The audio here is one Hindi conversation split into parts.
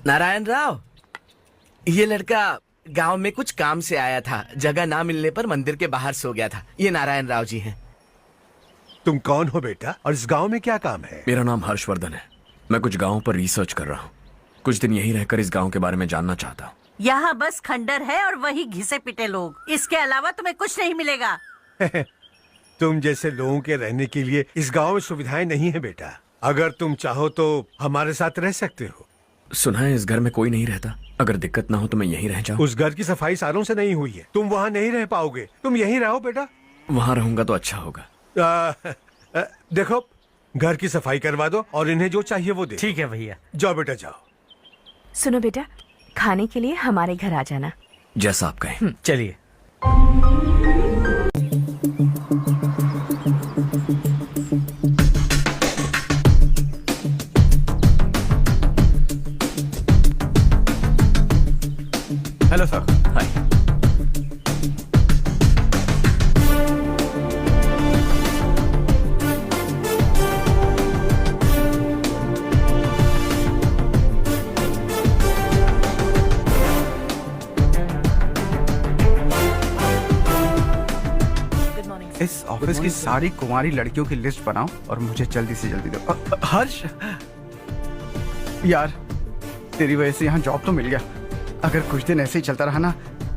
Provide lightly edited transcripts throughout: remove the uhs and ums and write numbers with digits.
नारायण राव, ये लड़का गांव में कुछ काम से आया था। जगह ना मिलने पर मंदिर के बाहर सो गया था। ये नारायण राव जी हैं। तुम कौन हो बेटा, और इस गांव में क्या काम है? मेरा नाम हर्षवर्धन है। मैं कुछ गांव पर रिसर्च कर रहा हूँ। कुछ दिन यहीं रहकर इस गांव के बारे में जानना चाहता हूँ। यहाँ बस खंडर है और वही घिसे पिटे लोग। इसके अलावा तुम्हें कुछ नहीं मिलेगा। तुम जैसे लोगों के रहने के लिए इस गांव में सुविधाएं नहीं है बेटा। अगर तुम चाहो तो हमारे साथ रह सकते हो। सुना है इस घर में कोई नहीं रहता। अगर दिक्कत ना हो तो मैं यहीं रह जाऊँ। उस घर की सफाई सालों से नहीं हुई है। तुम वहाँ नहीं रह पाओगे। तुम यहीं रहो बेटा। वहाँ रहूंगा तो अच्छा होगा। देखो, घर की सफाई करवा दो और इन्हें जो चाहिए वो दे। ठीक है भैया। जाओ बेटा जाओ। सुनो बेटा, खाने के लिए हमारे घर आ जाना। जैसा आप कहें। चलिए। Hello sir. हाय। इस ऑफिस की सारी कुंवारी लड़कियों की लिस्ट बनाओ और मुझे जल्दी से जल्दी दो। हर्ष यार, तेरी वजह से यहाँ जॉब तो मिल गया। अगर कुछ दिन ऐसे ही चलता रहा ना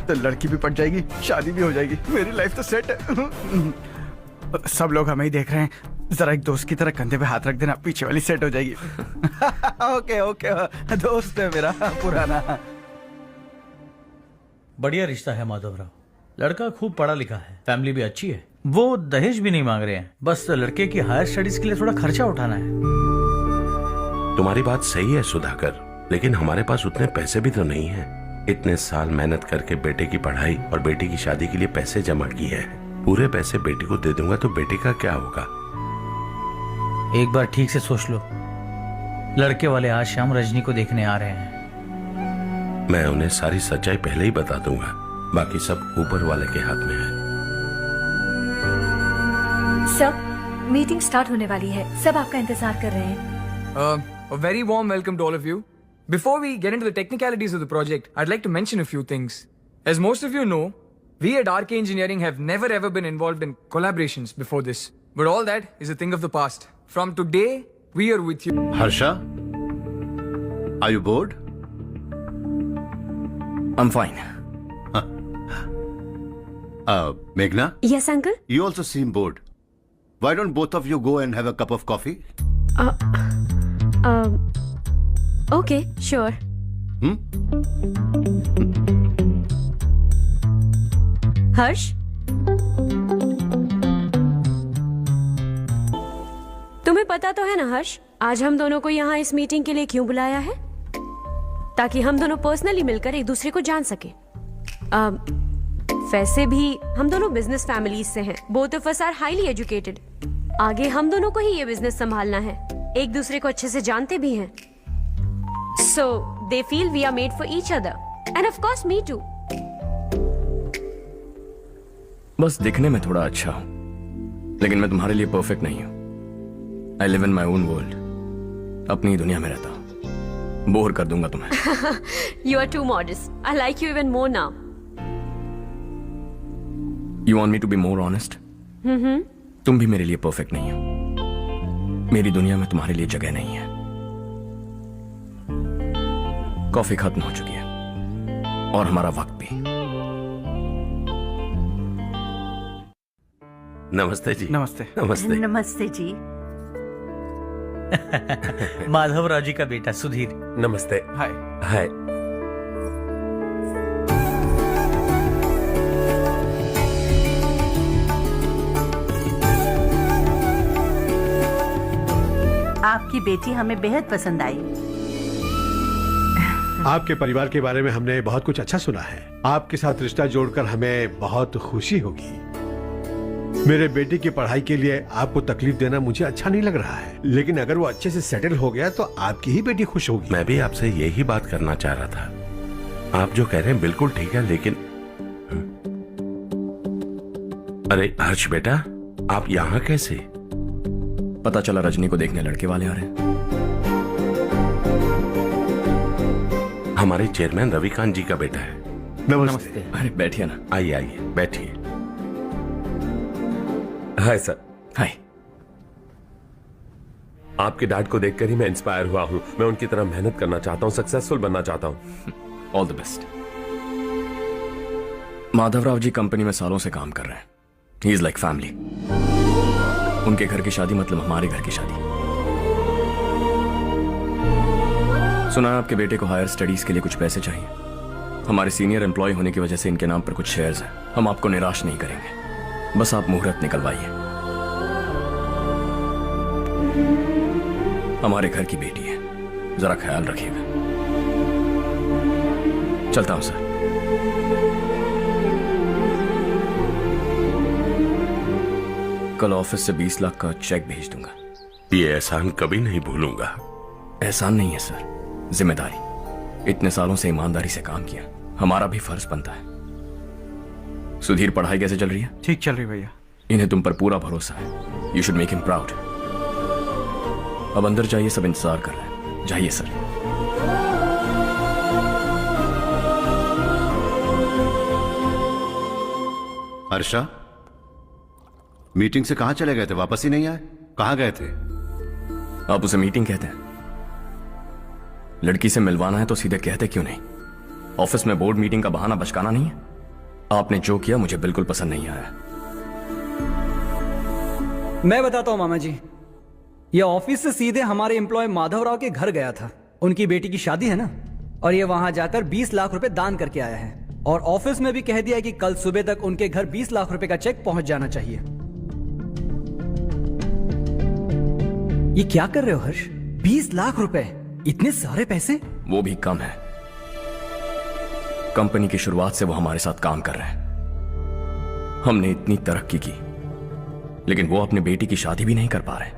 तो लड़की भी पट जाएगी, शादी भी हो जाएगी, मेरी लाइफ तो सेट है। सब लोग हमें ही देख रहे हैं। जरा एक दोस्त की तरह कंधे पे हाथ रख देना, पीछे वाली सेट हो जाएगी। ओके ओके, दोस्त है मेरा पुराना। बढ़िया रिश्ता है माधवराव। लड़का खूब पढ़ा लिखा है, फैमिली भी अच्छी है। वो दहेज भी नहीं मांग रहे हैं, बस लड़के की हायर स्टडीज के लिए थोड़ा खर्चा उठाना है। तुम्हारी बात सही है सुधाकर, लेकिन हमारे पास उतने पैसे भी तो नहीं है। इतने साल मेहनत करके बेटे की पढ़ाई और बेटी की शादी के लिए पैसे जमा किए हैं। पूरे पैसे बेटी को दे दूंगा तो बेटे का क्या होगा? एक बार ठीक से सोच लो। लड़के वाले आज शाम रजनी को देखने आ रहे हैं। मैं उन्हें सारी सच्चाई पहले ही बता दूंगा, बाकी सब ऊपर वाले के हाथ में है। सब मीटिंग स्टार्ट होने वाली है, सब आपका इंतजार कर रहे हैं। A very warm welcome to all of you. Before we get into the technicalities of the project, I'd like to mention a few things. As most of you know, we at RK Engineering have never ever been involved in collaborations before this. But all that is a thing of the past. From today, we are with you. Harsha, are you bored? I'm fine. Meghna? Yes, uncle. You also seem bored. Why don't both of you go and have a cup of coffee? Okay, sure. हर्ष, तुम्हें पता तो है ना हर्ष, आज हम दोनों को यहाँ इस मीटिंग के लिए क्यों बुलाया है? ताकि हम दोनों पर्सनली मिलकर एक दूसरे को जान सके। वैसे भी हम दोनों बिजनेस फैमिलीज से हैं। Both of us are highly educated. आगे हम दोनों को ही ये बिजनेस संभालना है। एक दूसरे को अच्छे से जानते भी हैं। So they feel we are made for each other, and of course me too. बस दिखने में थोड़ा अच्छा हूँ, लेकिन मैं तुम्हारे लिए परफेक्ट नहीं हूँ। I live in my own world. अपनी ही दुनिया में रहता हूँ। बोर कर दूंगा तुम्हें। You are too modest. I like you even more now. You want me to be more honest? तुम भी मेरे लिए परफेक्ट नहीं हो। मेरी दुनिया में तुम्हारे लिए जगह नहीं है। कॉफी खत्म हो चुकी है और हमारा वक्त भी। नमस्ते जी। नमस्ते। नमस्ते। नमस्ते जी। माधवराव जी का बेटा सुधीर। नमस्ते। हाय। हाय। आपकी बेटी हमें बेहद पसंद आई। आपके परिवार के बारे में हमने बहुत कुछ अच्छा सुना है। आपके साथ रिश्ता जोड़कर हमें बहुत खुशी होगी। मेरे बेटे की पढ़ाई के लिए आपको तकलीफ देना मुझे अच्छा नहीं लग रहा है, लेकिन अगर वो अच्छे से सेटल हो गया तो आपकी ही बेटी खुश होगी। मैं भी आपसे यही बात करना चाह रहा था। आप जो कह रहे हैं बिल्कुल ठीक है, लेकिन अरे हर्ष बेटा, आप यहाँ कैसे? पता चला रजनी को देखने लड़के वाले आ रहे हैं। हमारे चेयरमैन रविकांत जी का बेटा है। नमस्ते। अरे बैठिए ना। आइए आइए बैठिए। Hi sir. हाय। आपके डैड को देखकर ही मैं इंस्पायर हुआ हूँ। मैं उनकी तरह मेहनत करना चाहता हूँ, सक्सेसफुल बनना चाहता हूँ। All the best. Madhavrao ji company में सालों से काम कर रहे हैं। He is like family. उनके घर की शादी मतलब हमारे घर की शादी। सुना है आपके बेटे को हायर स्टडीज के लिए कुछ पैसे चाहिए। हमारे सीनियर एम्प्लॉय होने की वजह से इनके नाम पर कुछ शेयर्स हैं। हम आपको निराश नहीं करेंगे, बस आप मुहूर्त निकलवाइए। हमारे घर की बेटी है, जरा ख्याल रखिएगा। चलता हूं सर। कल ऑफिस से 20 लाख का चेक भेज दूंगा। ये एहसान कभी नहीं भूलूंगा। एहसान नहीं है सर, जिम्मेदारी। इतने सालों से ईमानदारी से काम किया, हमारा भी फर्ज बनता है। सुधीर, पढ़ाई कैसे चल रही है? ठीक चल रही भैया। इन्हें तुम पर पूरा भरोसा है। You should make him proud. अब अंदर जाइए, सब इंतजार कर रहे हैं। जाइए सर। हर्षा, मीटिंग से कहां चले गए थे? वापस ही नहीं आए? कहां गए थे? आप उसे मीटिंग कहते हैं? लड़की से मिलवाना है तो सीधे कहते क्यों नहीं? ऑफिस में बोर्ड मीटिंग का बहाना बचकाना नहीं है। आपने जो किया मुझे बिल्कुल पसंद नहीं आया। मैं बताता हूं मामा जी, ये ऑफिस से सीधे हमारे एम्प्लॉय माधवराव के घर गया था। उनकी बेटी की शादी है ना, और ये वहां जाकर 20 लाख रुपए दान करके आया है। और ऑफिस में भी कह दिया कि कल सुबह तक उनके घर 20 लाख रुपए का चेक पहुंच जाना चाहिए। ये क्या कर रहे हो हर्ष? 20 लाख रुपए, इतने सारे पैसे? वो भी कम है। कंपनी की शुरुआत से वो हमारे साथ काम कर रहे हैं। हमने इतनी तरक्की की, लेकिन वो अपने बेटी की शादी भी नहीं कर पा रहे।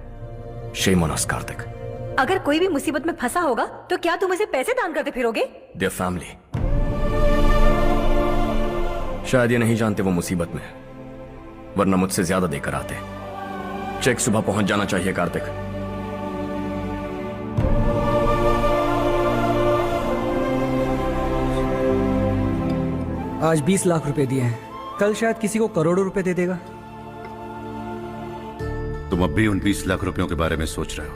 Shame on us Kartik. अगर कोई भी मुसीबत में फंसा होगा तो क्या तुम उसे पैसे दान करते फिरोगे? Their family. शायद ये नहीं जानते वो मुसीबत में है, वरना मुझसे ज्यादा देकर आते। चेक सुबह पहुंच जाना चाहिए कार्तिक। आज 20 लाख रुपए दिए हैं, कल शायद किसी को करोड़ों रुपए दे देगा। तुम अब भी उन 20 लाख रुपयों के बारे में सोच रहे हो,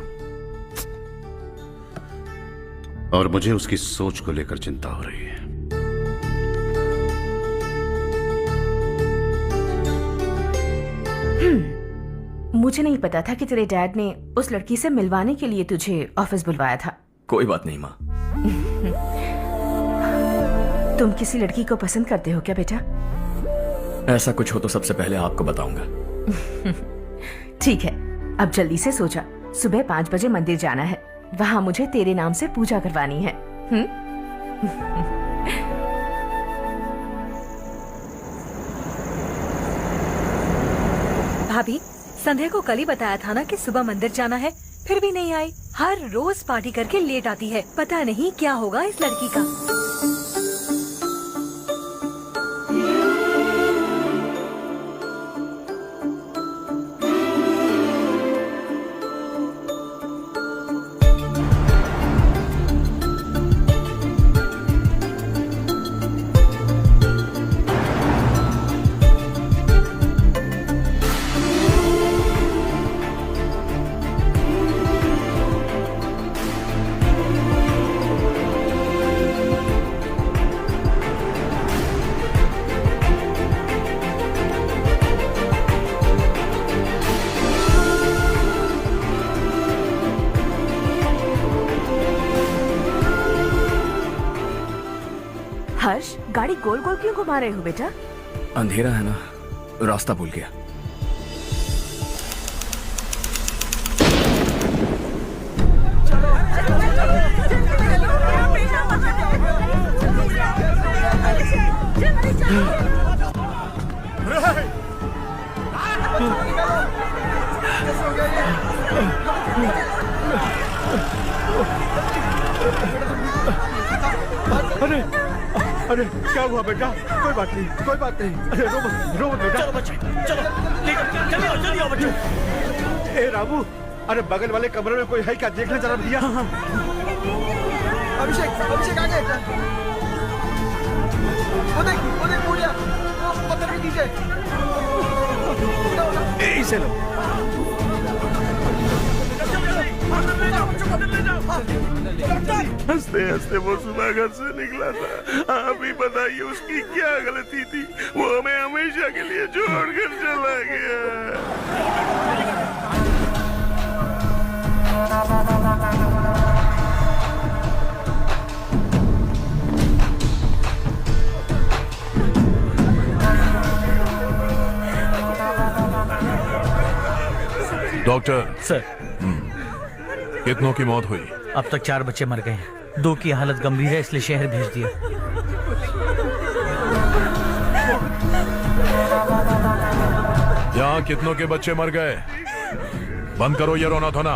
और मुझे उसकी सोच को लेकर चिंता हो रही है। मुझे नहीं पता था कि तेरे डैड ने उस लड़की से मिलवाने के लिए तुझे ऑफिस बुलवाया था। कोई बात नहीं माँ। तुम किसी लड़की को पसंद करते हो क्या बेटा? ऐसा कुछ हो तो सबसे पहले आपको बताऊंगा। ठीक है, अब जल्दी से सो जा। सुबह 5 बजे मंदिर जाना है, वहां मुझे तेरे नाम से पूजा करवानी है। भाभी, संध्या को कल ही बताया था ना कि सुबह मंदिर जाना है, फिर भी नहीं आई। हर रोज पार्टी करके लेट आती है। पता नहीं क्या होगा इस लड़की का। हर्ष, गाड़ी गोल गोल क्यों घुमा रहे हो बेटा? अंधेरा है ना, रास्ता भूल गया। अरे अरे क्या हुआ बेटा? कोई बात नहीं, कोई बात नहीं। अरे रो मत बेटा। चलो बच्चे, चलो जल्दी आओ बच्चे। ए रामू, अरे बगल वाले कमरे में कोई है क्या? देखना जरा भैया। अभिषेक आगे। वो देख मुड़िया, वो पत्थर के नीचे। इसे लो। हंसते हंसते वो सुधाकर से निकला था। आप ही बताइए उसकी क्या गलती थी, वो हमें हमेशा के लिए छोड़कर चला गया। डॉक्टर सर, कितनों की मौत हुई? अब तक 4 बच्चे मर गए हैं, 2 की हालत गंभीर है, इसलिए शहर भेज दिया। यहाँ कितनों के बच्चे मर गए? बंद करो ये रोना धोना।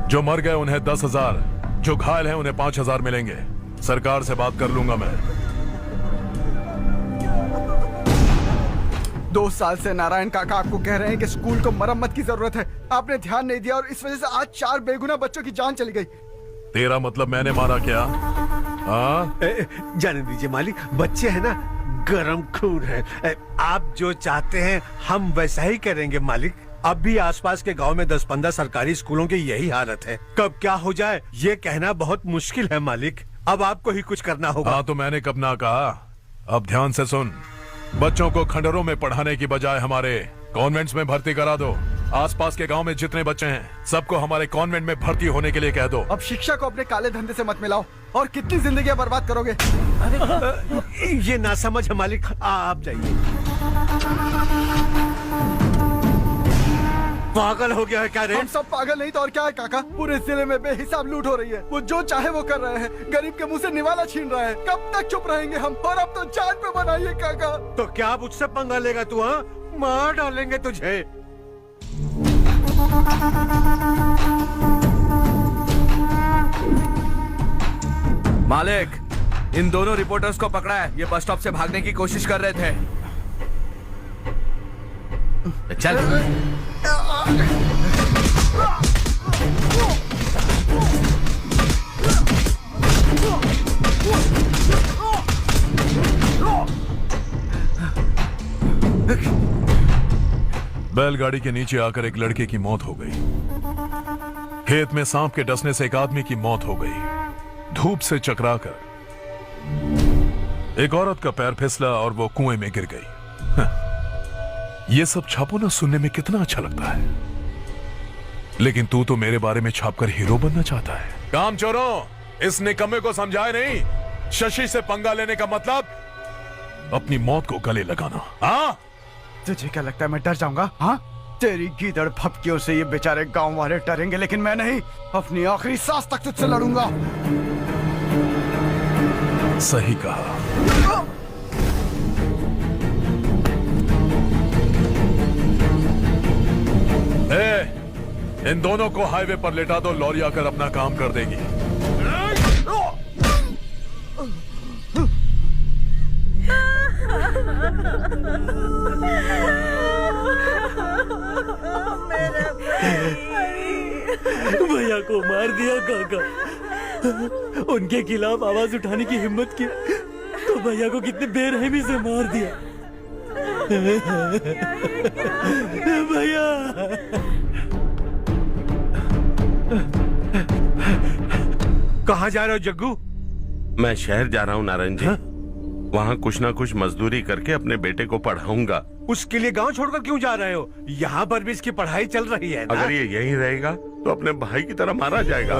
जो मर गए उन्हें 10,000, जो घायल हैं उन्हें 5,000 मिलेंगे। सरकार से बात कर लूंगा मैं। 2 साल से नारायण काका आपको कह रहे हैं कि स्कूल को मरम्मत की जरूरत है। आपने ध्यान नहीं दिया और इस वजह से आज 4 बेगुनाह बच्चों की जान चली गई। तेरा मतलब मैंने मारा क्या? हाँ? जाने दीजिए मालिक, बच्चे हैं ना, गरम खून है। आप जो चाहते हैं हम वैसा ही करेंगे मालिक। अब भी आसपास के गांव में 10-15 सरकारी स्कूलों की यही हालत है। कब क्या हो जाए ये कहना बहुत मुश्किल है मालिक। अब आपको ही कुछ करना होगा। हाँ तो मैंने कब ना कहा। अब ध्यान से सुन, बच्चों को खंडरों में पढ़ाने की बजाय हमारे कॉन्वेंट्स में भर्ती करा दो। आसपास के गांव में जितने बच्चे हैं सबको हमारे कॉन्वेंट में भर्ती होने के लिए कह दो। अब शिक्षा को अपने काले धंधे से मत मिलाओ, और कितनी जिंदगियां बर्बाद करोगे। ये ना समझ है मालिक, आप जाइए। पागल हो गया है क्या रे? हम सब पागल नहीं तो और क्या है काका। पूरे जिले में बेहिसाब लूट हो रही है। वो जो चाहे वो कर रहे हैं, गरीब के मुंह से निवाला छीन रहा है। कब तक चुप रहेंगे हम? और अब तो जान पे बनाइए काका। तो क्या मुझसे पंगा लेगा तू? हाँ, मार डालेंगे तुझे। मालिक, इन दोनों रिपोर्टर्स को पकड़ा है। ये बस स्टॉप से भागने की कोशिश कर रहे थे। चल। बैलगाड़ी के नीचे आकर एक लड़के की मौत हो गई। खेत में सांप के डसने से एक आदमी की मौत हो गई। धूप से चकराकर एक औरत का पैर फिसला और वो कुएं में गिर गई। ये सब छापो ना, सुनने में कितना अच्छा लगता है, लेकिन तू तो मेरे बारे में छापकर हीरो बनना चाहता है। काम चोरों, इस निकम्मे को समझाए नहीं। शशि से पंगा लेने का मतलब अपनी मौत को गले लगाना। हाँ, तुझे क्या लगता है मैं डर जाऊंगा? हाँ, तेरी गीदड़ फपकियों से ये बेचारे गांव वाले डरेंगे, लेकिन मैं नहीं। अपनी आखिरी सांस तक तुझसे लड़ूंगा। सही कहा। इन दोनों को हाईवे पर लेटा दो, लॉरी आकर अपना काम कर देगी। भैया को मार दिया काका। उनके खिलाफ आवाज उठाने की हिम्मत की तो भैया को कितने बेरहमी से मार दिया। भैया कहाँ जा रहे हो जग्गू? मैं शहर जा रहा हूँ नारायण जी। वहाँ कुछ ना कुछ मजदूरी करके अपने बेटे को पढ़ाऊंगा। उसके लिए गांव छोड़कर क्यों जा रहे हो? यहाँ पर भी इसकी पढ़ाई चल रही है ना? अगर ये यहीं रहेगा तो अपने भाई की तरह मारा जाएगा।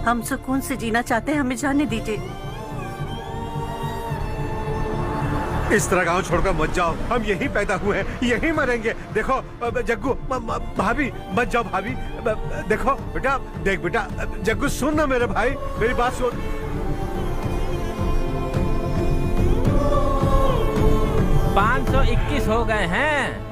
हम सुकून से जीना चाहते हैं, हमें जाने दीजिए। इस तरह गांव छोड़कर मत जाओ। हम यहीं पैदा हुए हैं, यहीं मरेंगे। देखो जग्गू, भाभी मत जाओ। भाभी देखो बेटा, देख बेटा, जग्गू सुन ना मेरे भाई, मेरी बात सुन। 521 हो गए हैं।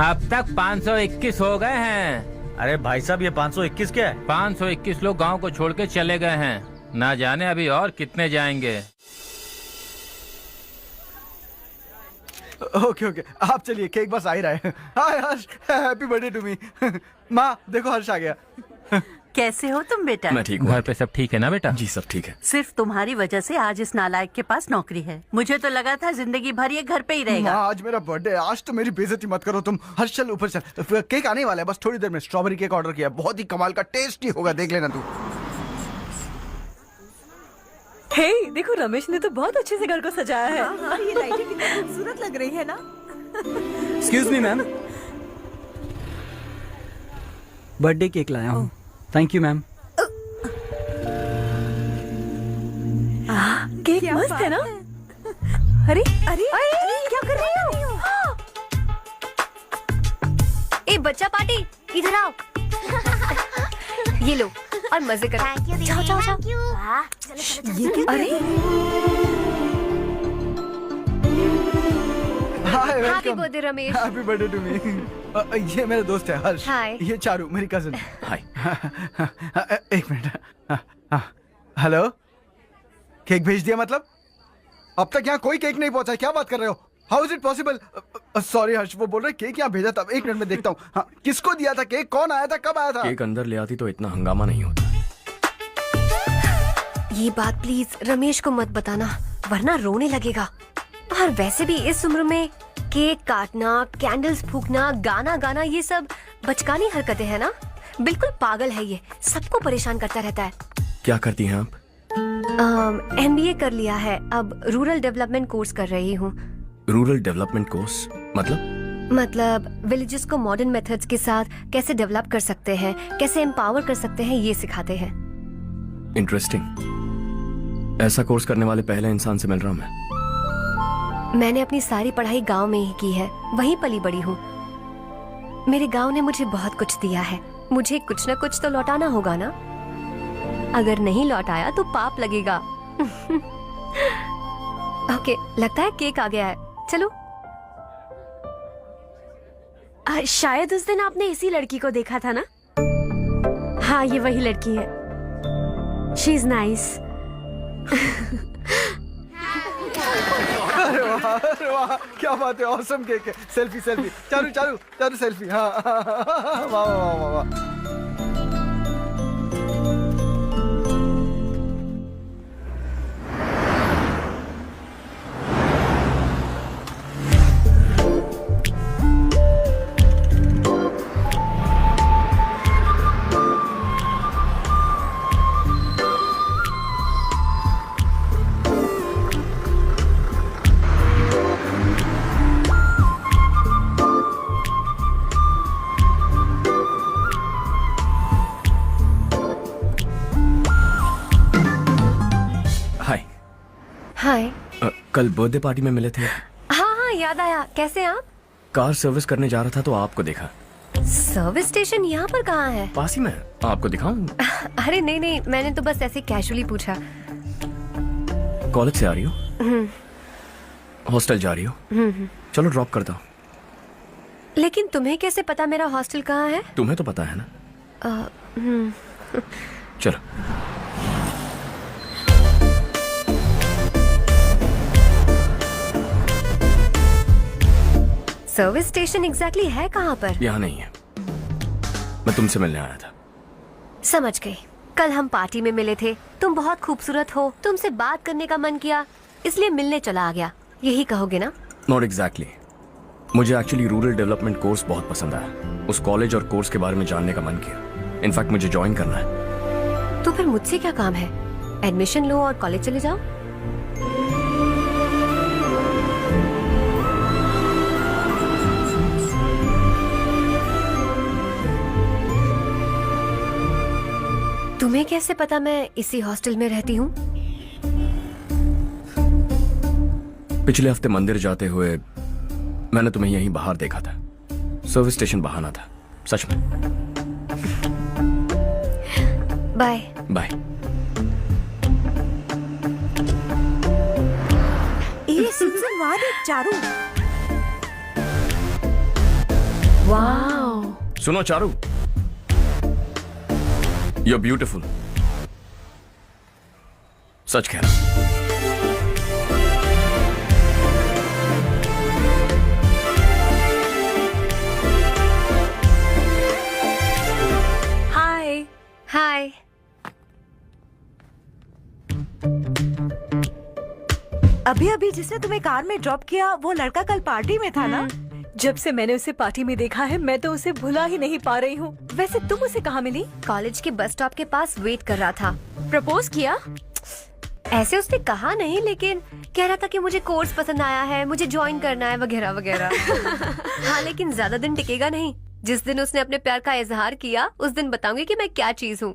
अब तक 521 हो गए हैं। अरे भाई साहब, ये 521 क्या है? 521 लोग गांव को छोड़ के चले गए हैं। ना जाने अभी और कितने जाएंगे। ओके ओके, आप चलिए, केक बस आ ही रहा है। हाय हर्ष, हैप्पी बर्थडे टू मी। माँ देखो हर्ष आ गया। कैसे हो तुम बेटा? मैं ठीक हूँ। घर पे सब ठीक है ना बेटा? जी सब ठीक है। सिर्फ तुम्हारी वजह से आज इस नालायक के पास नौकरी है। मुझे तो लगा था जिंदगी भर ये घर पे ही रहेगा। माँ आज मेरा बर्थडे है, आज तो मेरी बेइज्जती मत करो तुम। हर्ष चल ऊपर चल, केक आने वाला है, बस थोड़ी देर में। स्ट्रॉबेरी केक ऑर्डर किया, बहुत ही कमाल का, टेस्टी होगा, देख लेना तू। हे देखो, रमेश ने तो बहुत अच्छे से घर को सजाया है। हाँ, ये लाइटें कितनी खूबसूरत लग रही है ना। Excuse me ma'am, birthday cake लाया हूँ। Thank you ma'am. केक मस्त है ना? अरे अरे अरे क्या कर रही हो? ए बच्चा पार्टी, इधर आओ। ये लो और मजे करो। जाओ जाओ जाओ। ये क्या? अरे hi, happy birthday Ramesh. Happy birthday to me. ये मेरा दोस्त है हर्ष। हाय। ये चारू मेरी कजिन। हाय। एक मिनट। हेलो, केक भेज दिया मतलब? अब तक यहाँ कोई केक नहीं पहुंचा, क्या बात कर रहे हो? How is it possible? Sorry Harsh, वो बोल रहे केक यहाँ भेजा था। एक मिनट में देखता हूँ। हाँ, किसको दिया था केक? कौन आया था? कब आया था? केक अंदर ले आती तो इतना हंगामा नहीं होता। ये बात प्लीज रमेश को मत बताना, वरना रोने लगेगा। और वैसे भी इस उम्र में केक काटना, कैंडल्स फूकना, गाना गाना, ये सब बचकानी हरकतें हैं ना। बिल्कुल पागल है ये, सबको परेशान करता रहता है। क्या करती हैं आप? MBA कर लिया है, अब रूरल डेवलपमेंट कोर्स कर रही हूँ। रूरल डेवलपमेंट कोर्स मतलब विलेजेस को मॉडर्न मेथड्स के साथ कैसे डेवलप कर सकते हैं, कैसे एम्पावर कर सकते हैं, ये सिखाते हैं। इंटरेस्टिंग। ऐसा कोर्स करने वाले पहले इंसान से मिल रहा हूँ मैं। मैंने अपनी सारी पढ़ाई गांव में ही की है, वहीं पली बड़ी हूँ। मेरे गांव ने मुझे बहुत कुछ दिया है, मुझे कुछ न कुछ तो लौटाना होगा ना। अगर नहीं लौटाया तो पाप लगेगा। ओके, लगता है केक आ गया है, चलो। शायद उस दिन आपने इसी लड़की को देखा था ना? हाँ, ये वही लड़की है। She is nice. अरे वाह, क्या बात है, ऑसम केक है। Selfie selfie, Charu Charu Charu selfie. हाँ वाह वाह वाह वाह। हाय। कल बर्थडे पार्टी में मिले थे। हाँ हाँ, याद आया। कैसे आप? कार सर्विस करने जा रहा था तो आपको देखा। सर्विस स्टेशन यहाँ पर कहाँ है? पास ही में, आपको दिखाऊं? अरे नहीं नहीं, मैंने तो बस ऐसे कैजुअली पूछा। कॉलेज से आ रही हो? हॉस्टल जा रही हो? चलो ड्रॉप करता हूँ। लेकिन तुम्हें कैसे पता मेरा हॉस्टल कहाँ है? तुम्हें तो पता है ना। चलो। सर्विस स्टेशन एग्जैक्टली है कहाँ पर? यहाँ नहीं है, मैं तुमसे मिलने आया था। समझ गई। कल हम पार्टी में मिले थे, तुम बहुत खूबसूरत हो, तुमसे बात करने का मन किया, इसलिए मिलने चला आ गया, यही कहोगे ना? Not exactly. मुझे एक्चुअली रूरल डेवलपमेंट कोर्स बहुत पसंद आया। उस कॉलेज और कोर्स के बारे में जानने का मन किया। इनफैक्ट मुझे ज्वाइन करना है। तो फिर मुझसे क्या काम है? एडमिशन लो और कॉलेज चले जाओ। तुम्हें कैसे पता मैं इसी हॉस्टल में रहती हूँ? पिछले हफ्ते मंदिर जाते हुए मैंने तुम्हें यहीं बाहर देखा था। सर्विस स्टेशन बहाना था, सच में। Bye bye. ये सुन वाह देख चारू। वाओ। सुनो चारू, You're beautiful. सच कह रहा। अभी अभी जिसने तुम्हें कार में ड्रॉप किया वो लड़का कल पार्टी में था ना? जब से मैंने उसे पार्टी में देखा है मैं तो उसे भुला ही नहीं पा रही हूँ। वैसे तुम उसे कहाँ मिली? कॉलेज के बस स्टॉप के पास वेट कर रहा था। प्रपोज किया? ऐसे उसने कहा नहीं, लेकिन कह रहा था कि मुझे कोर्स पसंद आया है, मुझे ज्वाइन करना है वगैरह वगैरह। हाँ, लेकिन ज्यादा दिन टिकेगा नहीं। जिस दिन उसने अपने प्यार का इजहार किया उस दिन बताऊंगी कि मैं क्या चीज हूँ।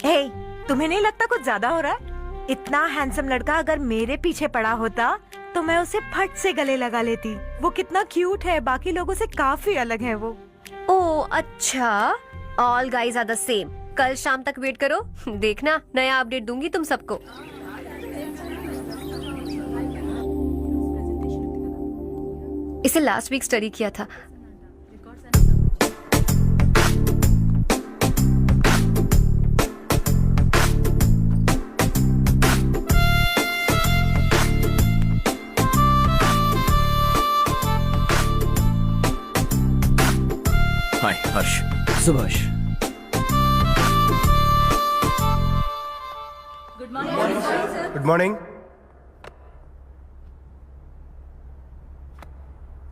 हे, तुम्हें नहीं लगता कुछ ज्यादा हो रहा है? इतना हैंडसम लड़का अगर मेरे पीछे पड़ा होता तो मैं उसे फट से गले लगा लेती। वो कितना क्यूट है, बाकी लोगों से काफी अलग है वो। ओ अच्छा, all guys are the same. कल शाम तक वेट करो, देखना नया अपडेट दूंगी तुम सबको। इसे लास्ट वीक स्टडी किया था। हाय हर्ष। Subhash. Good morning.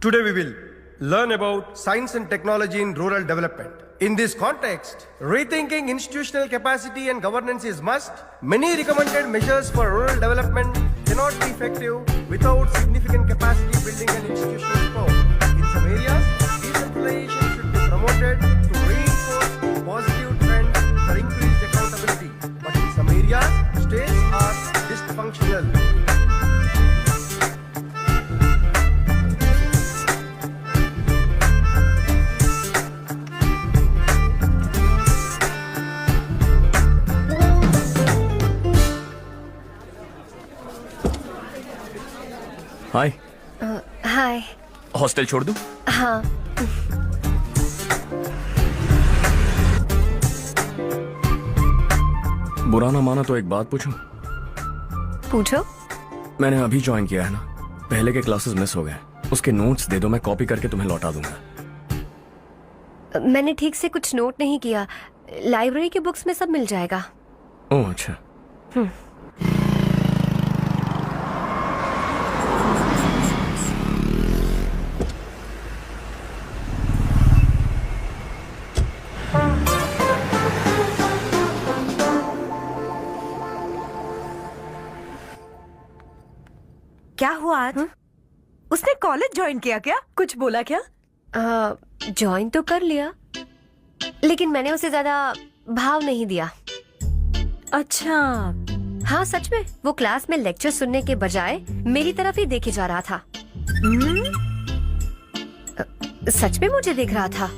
Today we will learn about science and technology in rural development. In this context, rethinking institutional capacity and governance is must. Many recommended measures for rural development cannot be effective without significant capacity building and institutional support. In some areas, decentralization should be promoted to reinforce positive trends for increased accountability. But in some areas, states are dysfunctional. Hi. Hi. Hostel छोड़ दूं? हाँ। बुरा ना माना तो एक बात पूछूं? पूछो। मैंने अभी ज्वाइन किया है ना, पहले के क्लासेस मिस हो गए। उसके नोट्स दे दो, मैं कॉपी करके तुम्हें लौटा दूंगा। मैंने ठीक से कुछ नोट नहीं किया। लाइब्रेरी के बुक्स में सब मिल जाएगा। ओह अच्छा। क्या हुआ आज? उसने कॉलेज ज्वाइन किया क्या? कुछ बोला क्या? ज्वाइन तो कर लिया, लेकिन मैंने उसे ज्यादा भाव नहीं दिया। अच्छा। हाँ सच में, वो क्लास में लेक्चर सुनने के बजाय मेरी तरफ ही देखे जा रहा था। सच में मुझे देख रहा था।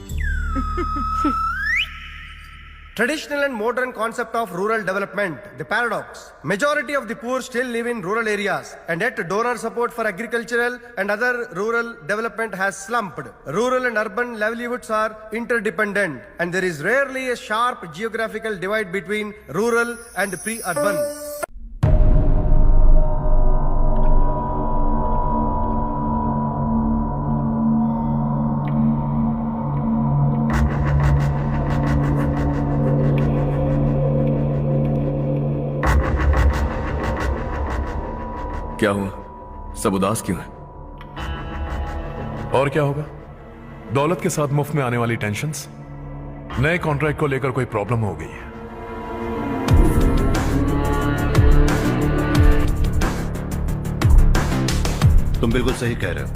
Traditional and modern concept of rural development, the paradox. Majority of the poor still live in rural areas, and yet donor support for agricultural and other rural development has slumped. Rural and urban livelihoods are interdependent, and there is rarely a sharp geographical divide between rural and pre-urban. क्या हुआ? सब उदास क्यों है? और क्या होगा? दौलत के साथ मुफ्त में आने वाली टेंशन्स। नए कॉन्ट्रैक्ट को लेकर कोई प्रॉब्लम हो गई है। तुम बिल्कुल सही कह रहे हो,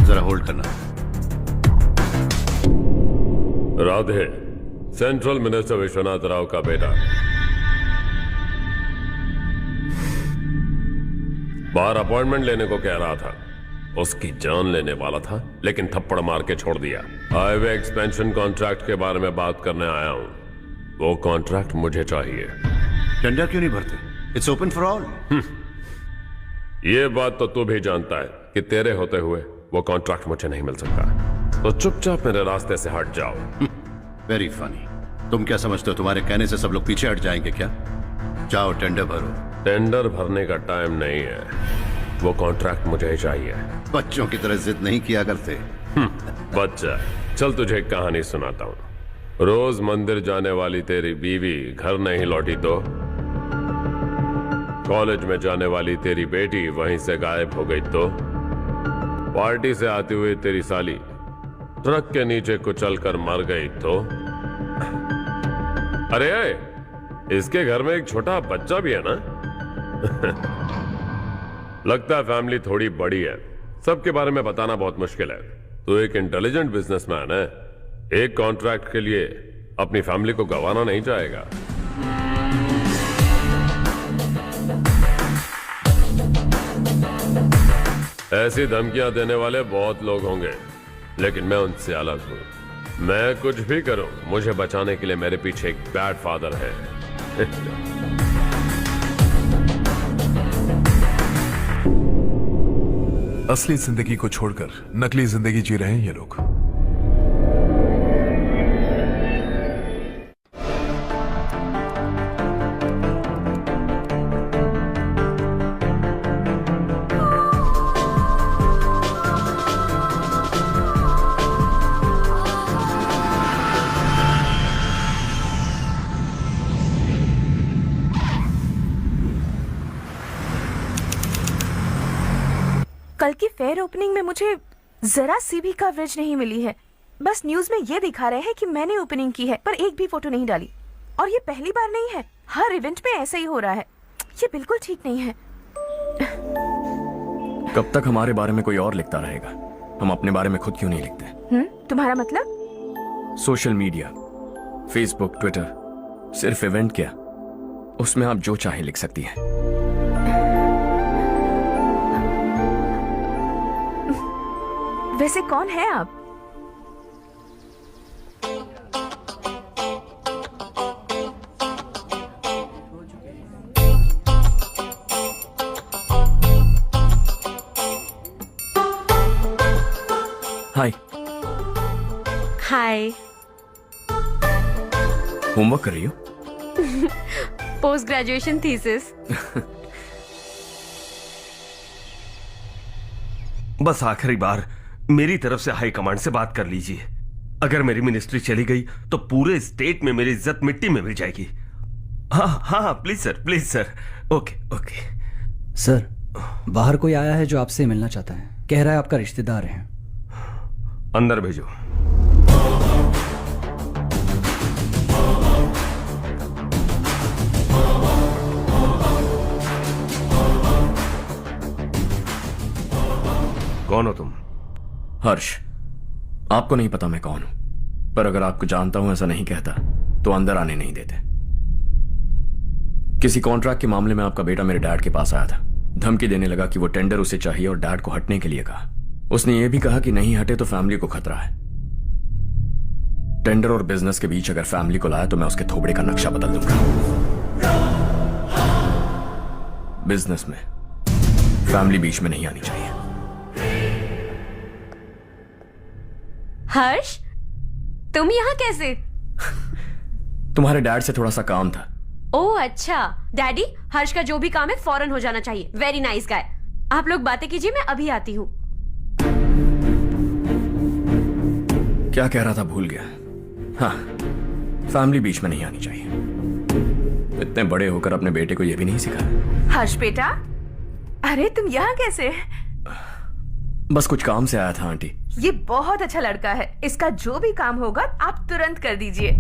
जरा होल्ड करना। राधे, सेंट्रल मिनिस्टर विश्वनाथ राव का बेटा। बाहर अपॉइंटमेंट लेने को कह रहा था, उसकी जान लेने वाला था, लेकिन थप्पड़ मार के छोड़ दिया। हाईवे एक्सपेंशन कॉन्ट्रैक्ट के बारे में बात करने आया हूं। वो कॉन्ट्रैक्ट मुझे चाहिए। टेंडर क्यों नहीं भरते? It's open for all. ये बात तो तू भी जानता है कि तेरे होते हुए वो कॉन्ट्रैक्ट मुझे नहीं मिल सकता, तो चुपचाप मेरे रास्ते से हट जाओ। Very funny. तुम क्या समझते हो तुम्हारे कहने से सब लोग पीछे हट जाएंगे क्या? जाओ टेंडर भरो। टेंडर भरने का टाइम नहीं है, वो कॉन्ट्रैक्ट मुझे ही चाहिए। बच्चों की तरह जिद नहीं किया करते। बच्चा, चल तुझे एक कहानी सुनाता हूँ। रोज मंदिर जाने वाली तेरी बीवी घर नहीं लौटी तो कॉलेज में जाने वाली तेरी बेटी वहीं से गायब हो गई तो पार्टी से आती हुई तेरी साली ट्रक के नीचे कुचलकर मर गई तो अरे इसके घर में एक छोटा बच्चा भी है ना। लगता है फैमिली थोड़ी बड़ी है, सबके बारे में बताना बहुत मुश्किल है। तो एक इंटेलिजेंट बिजनेसमैन है, एक कॉन्ट्रैक्ट के लिए अपनी फैमिली को गंवाना नहीं चाहेगा। ऐसी धमकियां देने वाले बहुत लोग होंगे, लेकिन मैं उनसे अलग हूं। मैं कुछ भी करूं, मुझे बचाने के लिए मेरे पीछे एक बैड फादर है। असली जिंदगी को छोड़कर नकली जिंदगी जी रहे हैं ये लोग। कल की फेयर ओपनिंग में मुझे जरा सी भी कवरेज नहीं मिली है। बस न्यूज में ये दिखा रहे हैं कि मैंने ओपनिंग की है, पर एक भी फोटो नहीं डाली। और ये पहली बार नहीं है, हर इवेंट में ऐसा ही हो रहा है। ये बिल्कुल ठीक नहीं है। कब तक हमारे बारे में कोई और लिखता रहेगा? हम अपने बारे में खुद क्यों नहीं लिखते? तुम्हारा मतलब? सोशल मीडिया, फेसबुक, ट्विटर, सिर्फ इवेंट क्या, उसमें आप जो चाहे लिख सकती हैं। वैसे कौन है आप? हाय। हाय। होमवर्क कर रही हो? Post graduation thesis. बस आखिरी बार मेरी तरफ से हाई कमांड से बात कर लीजिए। अगर मेरी मिनिस्ट्री चली गई तो पूरे स्टेट में मेरी इज्जत मिट्टी में मिल जाएगी। हाँ हाँ please sir, please sir. Okay okay sir, बाहर कोई आया है जो आपसे मिलना चाहता है। कह रहा है आपका रिश्तेदार है। अंदर भेजो। कौन हो तुम? हर्ष। आपको नहीं पता मैं कौन हूं, पर अगर आपको जानता हूं ऐसा नहीं कहता तो अंदर आने नहीं देते। किसी कॉन्ट्रैक्ट के मामले में आपका बेटा मेरे डैड के पास आया था। धमकी देने लगा कि वो टेंडर उसे चाहिए और डैड को हटने के लिए कहा। उसने ये भी कहा कि नहीं हटे तो फैमिली को खतरा है। टेंडर और बिजनेस के बीच अगर फैमिली को लाया तो मैं उसके थोबड़े का नक्शा बदल दूंगा। बिजनेस में फैमिली बीच में नहीं आनी चाहिए। हर्ष, तुम यहाँ कैसे? तुम्हारे डैड से थोड़ा सा काम था। ओह अच्छा। डैडी, हर्ष का जो भी काम है फौरन हो जाना चाहिए। Very nice guy. आप लोग बातें कीजिए, मैं अभी आती हूँ। क्या कह रहा था भूल गया। हाँ, फैमिली बीच में नहीं आनी चाहिए। इतने बड़े होकर अपने बेटे को यह भी नहीं सिखाया। हर्ष बेटा, अरे तुम यहाँ कैसे? बस कुछ काम से आया था आंटी। ये बहुत अच्छा लड़का है। इसका जो भी काम होगा आप तुरंत कर दीजिए।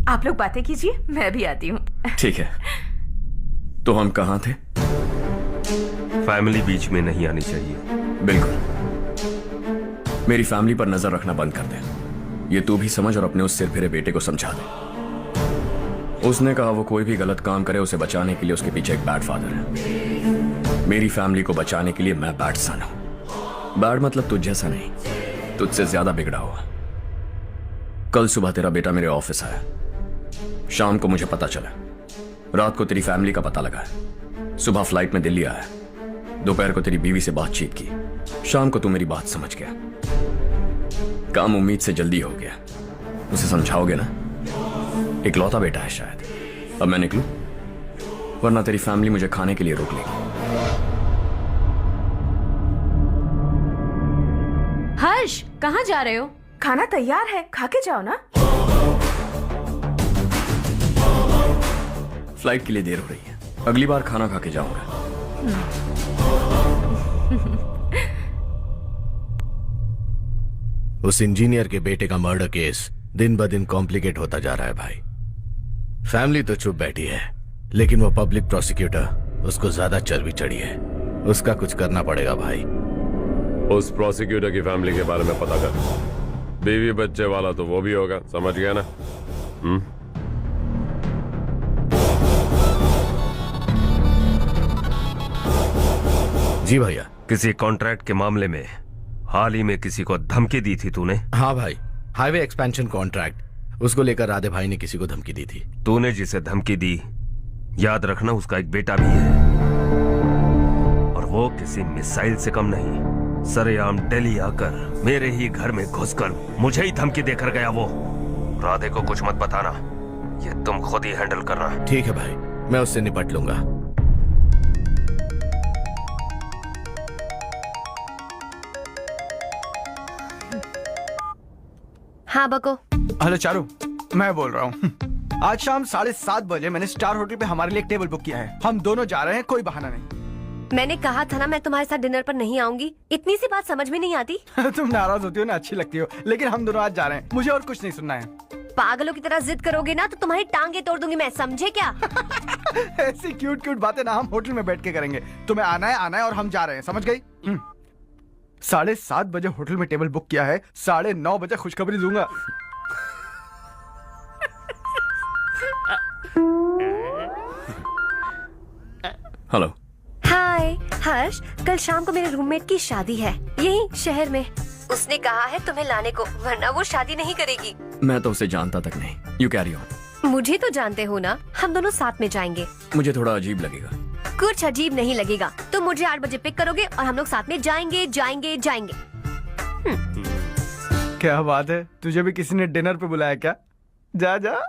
आप लोग बातें कीजिए, मैं भी आती हूँ। ठीक है। तो हम कहाँ थे? फैमिली बीच में नहीं आनी चाहिए। बिल्कुल। मेरी फैमिली पर नजर रखना बंद कर दे। ये तू भी समझ और अपने उस सिर फिरे बेटे को समझा दे। उसने कहा वो कोई भी गलत काम करे उसे बचाने के लिए उसके पीछे एक बैड फादर है। मेरी फैमिली को बचाने के लिए मैं बैड सन हूं। बैड मतलब तुझ जैसा नहीं, तुझसे ज्यादा बिगड़ा हुआ। कल सुबह तेरा बेटा मेरे ऑफिस आया। शाम को मुझे पता चला। रात को तेरी फैमिली का पता लगा। सुबह फ्लाइट में दिल्ली आया। दोपहर को तेरी बीवी से बातचीत की। शाम को तू मेरी बात समझ गया। काम उम्मीद से जल्दी हो गया। उसे समझाओगे ना? इकलौता बेटा है शायद। अब मैं निकलूं, वरना तेरी फैमिली मुझे खाने के लिए रोक लेगी। हर्ष, कहाँ जा रहे हो? खाना तैयार है, खा के जाओ ना। फ्लाइट के लिए देर हो रही है। अगली बार खाना खा के जाऊंगा। उस इंजीनियर के बेटे का मर्डर केस दिन ब दिन कॉम्प्लिकेट होता जा रहा है भाई। फैमिली तो चुप बैठी है, लेकिन वो पब्लिक प्रोसिक्यूटर, उसको ज्यादा चर्बी चढ़ी है। उसका कुछ करना पड़ेगा भाई। उस प्रोसिक्यूटर की फैमिली के बारे में पता कर। बीवी बच्चे वाला तो वो भी होगा, समझ गया ना? जी भैया। किसी कॉन्ट्रैक्ट के मामले में हाल ही में किसी को धमकी दी थी तूने? हाँ भाई, हाईवे एक्सपेंशन कॉन्ट्रैक्ट, उसको लेकर राधे भाई ने किसी को धमकी दी थी। तूने जिसे धमकी दी, याद रखना उसका एक बेटा भी है, और वो किसी मिसाइल से कम नहीं। सरेआम दिल्ली आकर मेरे ही घर में घुसकर मुझे ही धमकी देकर गया वो। राधे को कुछ मत बताना, ये तुम खुद ही हैंडल करना। ठीक है भाई, मैं उससे निपट लूंगा। हाँ बको। हेलो चारू, मैं बोल रहा हूँ। आज शाम 7:30 बजे मैंने स्टार होटल पे हमारे लिए एक टेबल बुक किया है। हम दोनों जा रहे हैं, कोई बहाना नहीं। मैंने कहा था ना मैं तुम्हारे साथ डिनर पर नहीं आऊंगी। इतनी सी बात समझ में नहीं आती? तुम नाराज होती हो ना, अच्छी लगती हो, लेकिन हम दोनों आज जा रहे हैं, मुझे और कुछ नहीं सुनना है। पागलों की तरह जिद करोगे ना तो तुम्हारी टांगे तोड़ दूंगी मैं, समझे क्या? ऐसी क्यूट क्यूट बातें ना हम होटल में बैठ के करेंगे। तुम्हें आना है और हम जा रहे हैं, समझ गई? 7:30 बजे होटल में टेबल बुक किया है, 9:30 बजे खुशखबरी दूंगा। हेलो। हाय हर्ष, कल शाम को मेरे रूममेट की शादी है यही शहर में। उसने कहा है तुम्हें लाने को, वरना वो शादी नहीं करेगी। मैं तो उसे जानता तक नहीं। You carry on. मुझे तो जानते हो ना, हम दोनों साथ में जाएंगे। मुझे थोड़ा अजीब लगेगा। कुछ अजीब नहीं लगेगा। तुम मुझे 8 बजे पिक करोगे और हम लोग साथ में जाएंगे जाएंगे जाएंगे। क्या बात है, तुझे भी किसी ने डिनर पे बुलाया क्या? जा जा।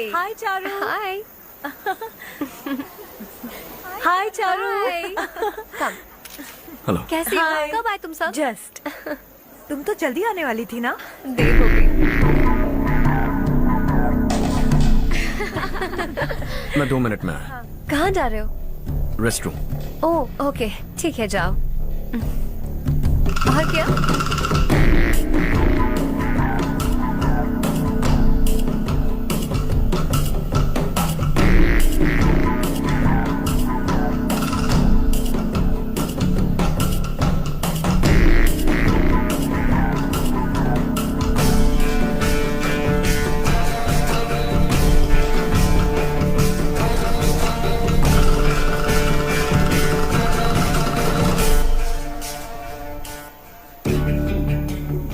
हाय चारू। हाय। हाय चारू। कम। हेलो। कैसी हो? कब आए तुम सब? जस्ट। तुम तो जल्दी आने वाली थी ना? देर हो गई। मैं 2 मिनट में आया। कहाँ जा रहे हो? रेस्टरूम। ओह ओके, ठीक है जाओ। और क्या?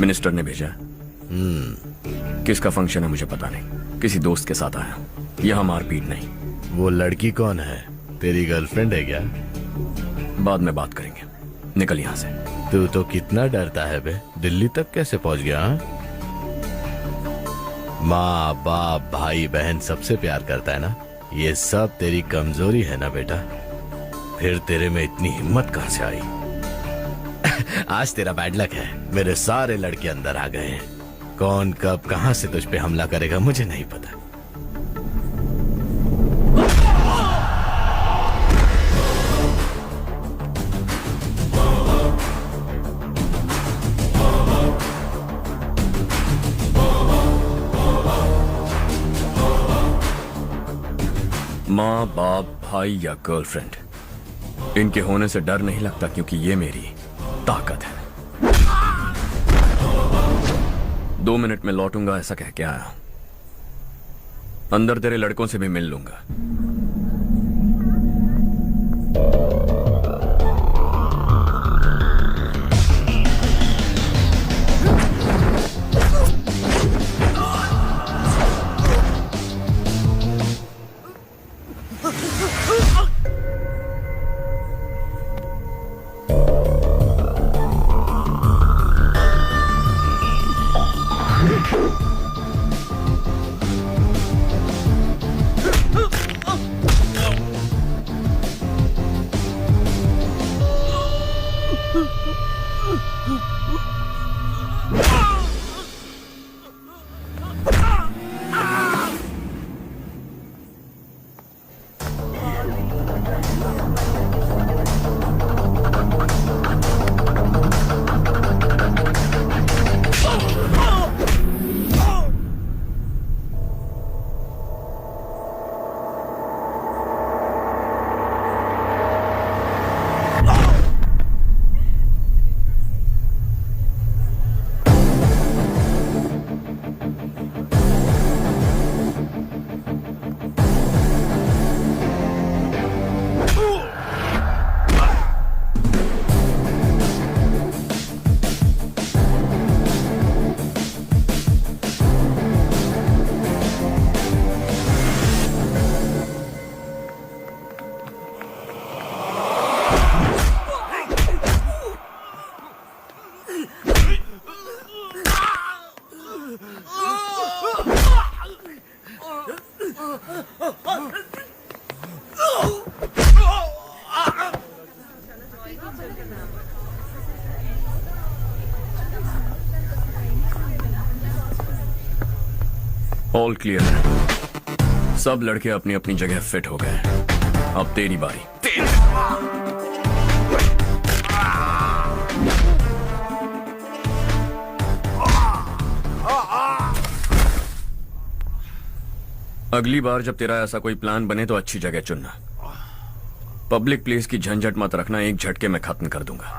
मिनिस्टर ने भेजा। किसका फंक्शन है मुझे पता नहीं, किसी दोस्त के साथ आया। यहाँ मारपीट नहीं। वो लड़की कौन है? तेरी गर्लफ्रेंड है क्या? बाद में बात करेंगे, निकल यहाँ से। तू तो कितना डरता है बे, दिल्ली तक कैसे पहुंच गया? माँ बाप भाई बहन सबसे प्यार करता है ना, ये सब तेरी कमजोरी है ना बेटा। फिर तेरे में इतनी हिम्मत कहाँ से आई? आज तेरा बैड लक है, मेरे सारे लड़के अंदर आ गए हैं। कौन कब कहां से तुझ पे हमला करेगा मुझे नहीं पता। माँ बाप भाई या गर्लफ्रेंड, इनके होने से डर नहीं लगता, क्योंकि ये मेरी ताकत है। 2 मिनट में लौटूंगा ऐसा कह के आया। अंदर तेरे लड़कों से भी मिल लूंगा। ऑल क्लियर है। सब लड़के अपनी अपनी जगह फिट हो गए। अब तेरी बारी। अगली बार जब तेरा ऐसा कोई प्लान बने तो अच्छी जगह चुनना। पब्लिक प्लेस की झंझट मत रखना, एक झटके में खत्म कर दूंगा।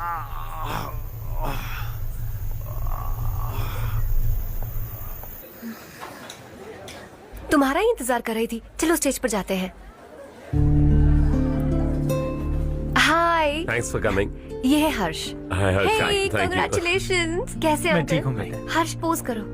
तुम्हारा ही इंतजार कर रही थी। चलो स्टेज पर जाते हैं। हाय। Thanks for coming. ये है हर्ष। हाय हर्ष। हे, कांग्रेचुलेशंस। कैसे हो? मैं ठीक हूँ बेटा। हर्ष पोज करो।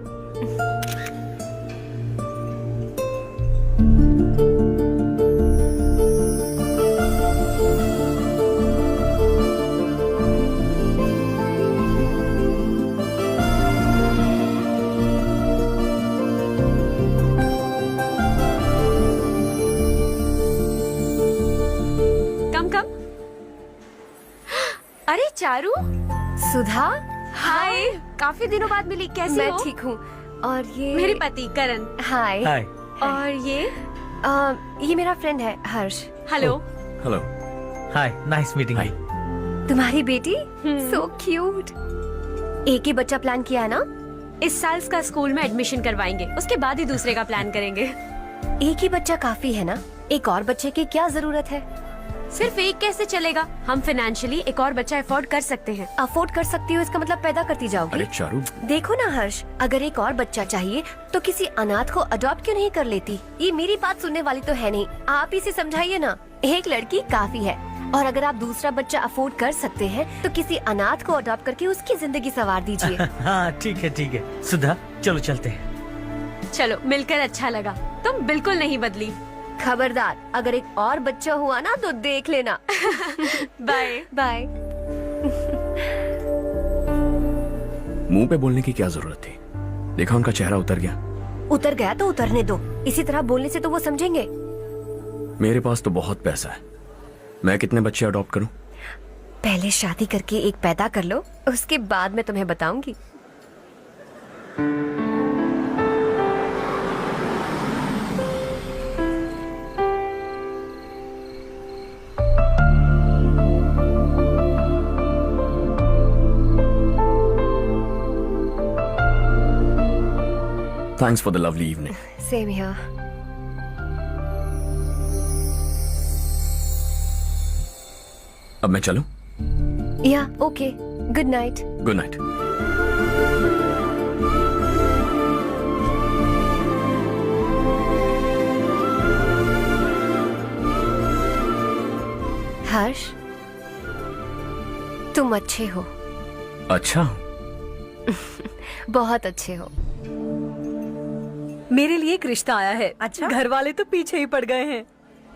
अरे चारू। सुधा। हाय। काफी दिनों बाद मिली, कैसी हो? मैं ठीक हूँ। और ये मेरे पति करण। हाय। हाय। और ये मेरा फ्रेंड है Harsh. Hello. Hello. Hi, nice meeting you. तुम्हारी बेटी सो क्यूट। एक ही बच्चा प्लान किया है ना? इस साल इसका स्कूल में एडमिशन करवाएंगे, उसके बाद ही दूसरे का प्लान करेंगे। एक ही बच्चा काफी है ना? एक और बच्चे की क्या जरूरत है? सिर्फ एक कैसे चलेगा? हम फाइनेंशियली एक और बच्चा अफोर्ड कर सकते हैं। अफोर्ड कर सकती हो इसका मतलब पैदा करती जाओगी? अरे चारू, देखो ना हर्ष, अगर एक और बच्चा चाहिए तो किसी अनाथ को अडॉप्ट क्यों नहीं कर लेती? ये मेरी बात सुनने वाली तो है नहीं, आप इसे समझाइए ना। एक लड़की काफी है, और अगर आप दूसरा बच्चा अफोर्ड कर सकते हैं तो किसी अनाथ को अडॉप्ट करके उसकी जिंदगी संवार दीजिए। हाँ ठीक है। सुधा, चलो चलते हैं। चलो, मिलकर अच्छा लगा। तुम बिल्कुल नहीं बदली। खबरदार, अगर एक और बच्चा हुआ ना तो देख लेना। Bye bye. मुंह पे बोलने की क्या जरूरत थी? देखा उनका चेहरा उतर गया। उतर गया तो उतरने दो, इसी तरह बोलने से तो वो समझेंगे। मेरे पास तो बहुत पैसा है, मैं कितने बच्चे अडॉप्ट करूं? पहले शादी करके एक पैदा कर लो, उसके बाद मैं तुम्हें बताऊंगी। Thanks for the lovely evening. Same here. अब मैं चलूं? Yeah, okay. Good night. Good night. हर्ष, तुम अच्छे हो। अच्छा, बहुत अच्छे हो। मेरे लिए एक रिश्ता आया है। अच्छा, घर वाले तो पीछे ही पड़ गए हैं।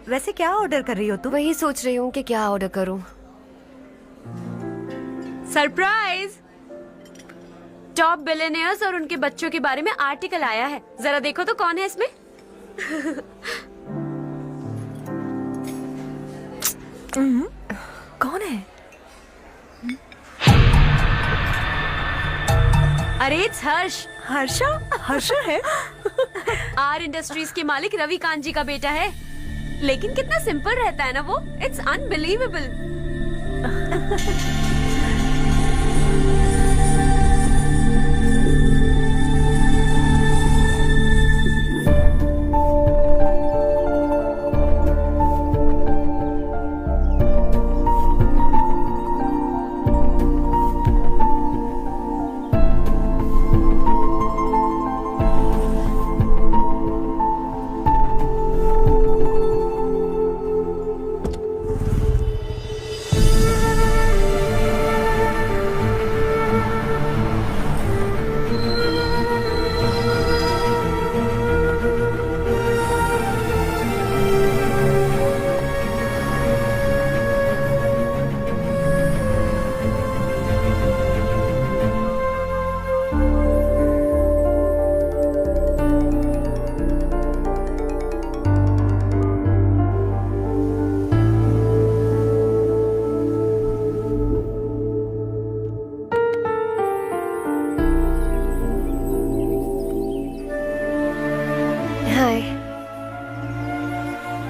वैसे क्या ऑर्डर कर रही हो तुम? वही सोच रही हूँ कि क्या ऑर्डर करूँ। सरप्राइज! टॉप बिलियनियर्स और उनके बच्चों के बारे में आर्टिकल आया है। जरा देखो तो कौन है इसमें। कौन है? अरे इट्स हर्ष। हर्षा? हर्षा है? आर इंडस्ट्रीज के मालिक रवि कांत जी का बेटा है। लेकिन कितना सिंपल रहता है ना वो। It's unbelievable.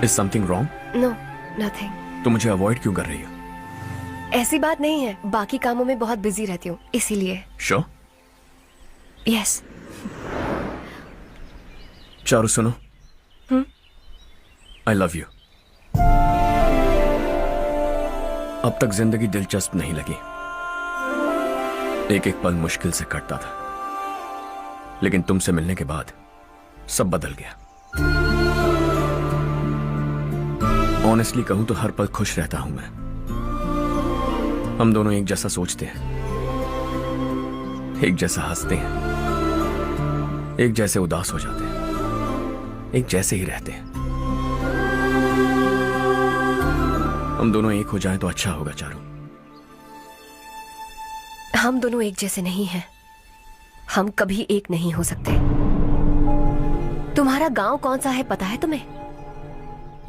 Is something wrong? No, nothing. तो मुझे अवॉइड क्यों कर रही हो? ऐसी बात नहीं है, बाकी कामों में बहुत बिजी रहती हूँ इसीलिए। Sure? यस। चारू सुनो। I love you. अब तक जिंदगी दिलचस्प नहीं लगी। एक एक पल मुश्किल से कटता था, लेकिन तुमसे मिलने के बाद सब बदल गया। ऑनेस्टली कहूं तो हर पल खुश रहता हूं मैं। हम दोनों एक जैसा सोचते हैं, एक जैसा हंसते हैं, एक जैसे उदास हो जाते हैं, एक जैसे ही रहते हैं। हम दोनों एक हो जाएं तो अच्छा होगा चारू। हम दोनों एक जैसे नहीं हैं। हम कभी एक नहीं हो सकते। तुम्हारा गांव कौन सा है पता है तुम्हें?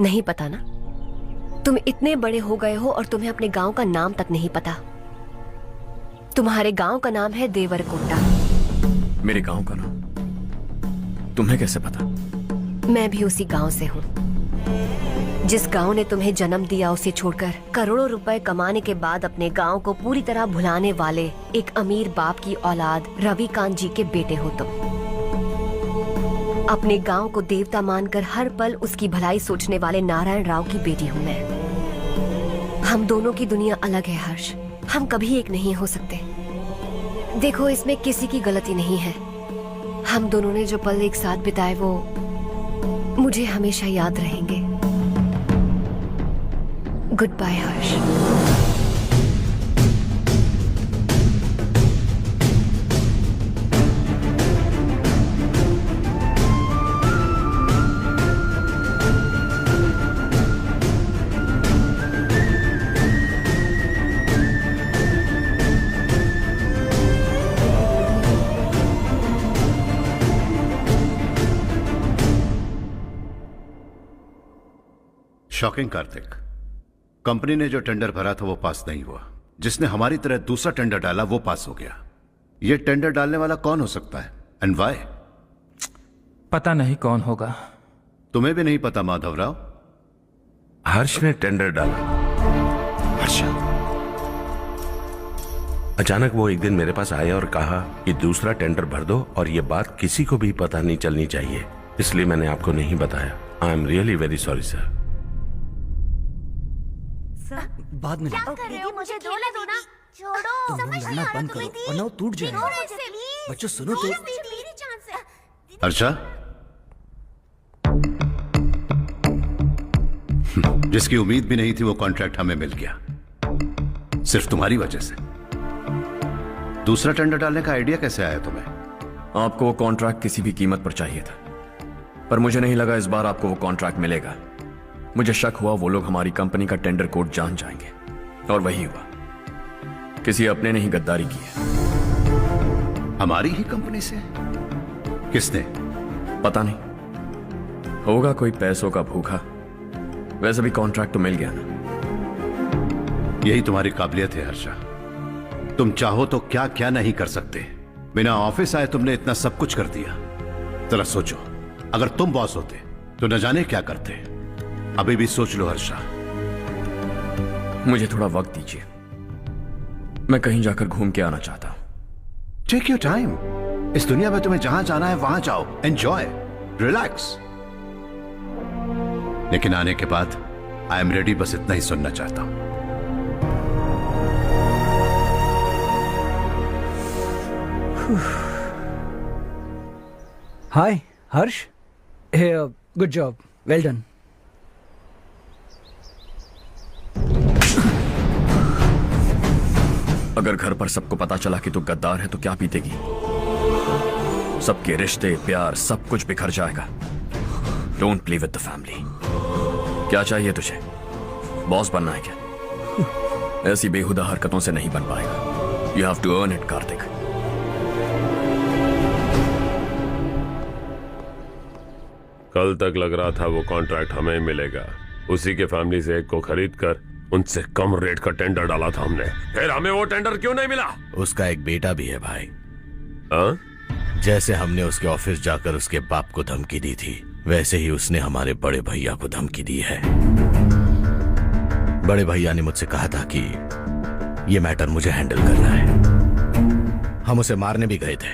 नहीं पता ना? तुम इतने बड़े हो गए हो और तुम्हें अपने गांव का नाम तक नहीं पता। तुम्हारे गांव का नाम है देवरकोटा। मेरे गांव का नाम तुम्हें कैसे पता? मैं भी उसी गांव से हूँ। जिस गांव ने तुम्हें जन्म दिया उसे छोड़कर करोड़ों रुपए कमाने के बाद अपने गांव को पूरी तरह भुलाने वाले एक अमीर बाप की औलाद रवि कांत जी के बेटे हो तुम। अपने गांव को देवता मानकर हर पल उसकी भलाई सोचने वाले नारायण राव की बेटी हूँ मैं। हम दोनों की दुनिया अलग है हर्ष। हम कभी एक नहीं हो सकते। देखो, इसमें किसी की गलती नहीं है। हम दोनों ने जो पल एक साथ बिताए वो मुझे हमेशा याद रहेंगे। गुड बाय हर्ष। शॉकिंग कार्तिक, कंपनी ने जो टेंडर भरा था वो पास नहीं हुआ। जिसने हमारी तरह दूसरा टेंडर डाला वो पास हो गया। ये टेंडर डालने वाला कौन हो सकता है एंड व्हाई? पता नहीं कौन होगा। तुम्हें भी नहीं पता माधवराव? हर्ष ने टेंडर डाला। हर्ष अचानक वो एक दिन मेरे पास आया और कहा कि दूसरा टेंडर भर दो और ये बात किसी को भी पता नहीं चलनी चाहिए, इसलिए मैंने आपको नहीं बताया। I am really very sorry sir. बाद में क्या कर रहे हो? मुझे धोने दो ना। छोड़ो। तुम लड़ना बंद करो वरना वो टूट जाएगा। बच्चों सुनो तो। हर्षा, जिसकी उम्मीद भी नहीं थी वो कॉन्ट्रैक्ट हमें मिल गया, सिर्फ तुम्हारी वजह से। दूसरा टेंडर डालने का आइडिया कैसे आया तुम्हें? आपको वो कॉन्ट्रैक्ट किसी भी कीमत पर चाहिए था, पर मुझे नहीं लगा इस बार आपको वो कॉन्ट्रैक्ट मिलेगा। मुझे शक हुआ वो लोग हमारी कंपनी का टेंडर कोड जान जाएंगे, और वही हुआ। किसी अपने ने ही गद्दारी की है। हमारी ही कंपनी से? किसने? पता नहीं, होगा कोई पैसों का भूखा। वैसे भी कॉन्ट्रैक्ट तो मिल गया ना। यही तुम्हारी काबिलियत है हर्षा, तुम चाहो तो क्या क्या नहीं कर सकते। बिना ऑफिस आए तुमने इतना सब कुछ कर दिया। जरा सोचो, अगर तुम बॉस होते तो न जाने क्या करते। अभी भी सोच लो हर्षा। मुझे थोड़ा वक्त दीजिए, मैं कहीं जाकर घूम के आना चाहता हूं। Take your time. इस दुनिया में तुम्हें जहां जाना है वहां जाओ, एंजॉय, रिलैक्स। लेकिन आने के बाद आई एम रेडी, बस इतना ही सुनना चाहता हूं। हाय हर्ष, गुड जॉब, वेल डन। अगर घर पर सबको पता चला कि तू गद्दार है तो क्या पीतेगी? सबके रिश्ते, प्यार, सब कुछ बिखर जाएगा। Don't play with the family. क्या चाहिए तुझे? बॉस बनना है क्या? ऐसी बेहुदा हरकतों से नहीं बन पाएगा। You have to earn it Kartik. कल तक लग रहा था वो कॉन्ट्रैक्ट हमें मिलेगा। उसी के फैमिली से एक को खरीद कर उनसे कम रेट का टेंडर डाला था हमने। फिर हमें वो टेंडर क्यों नहीं मिला? उसका एक बेटा भी है भाई। हाँ? जैसे हमने उसके ऑफिस जाकर उसके बाप को धमकी दी थी, वैसे ही उसने हमारे बड़े भैया को धमकी दी है। बड़े भैया ने मुझसे कहा था कि ये मैटर मुझे हैंडल करना है। हम उसे मारने भी गए थे,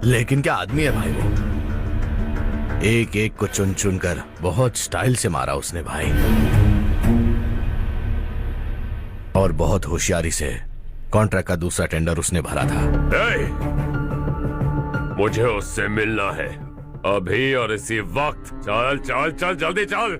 लेकिन क्या आदमी है भाई वो। एक एक को चुन चुन कर बहुत स्टाइल से मारा उसने भाई, और बहुत होशियारी से कॉन्ट्रैक्ट का दूसरा टेंडर उसने भरा था। मुझे उससे मिलना है अभी और इसी वक्त। चल चल चल, जल्दी चल।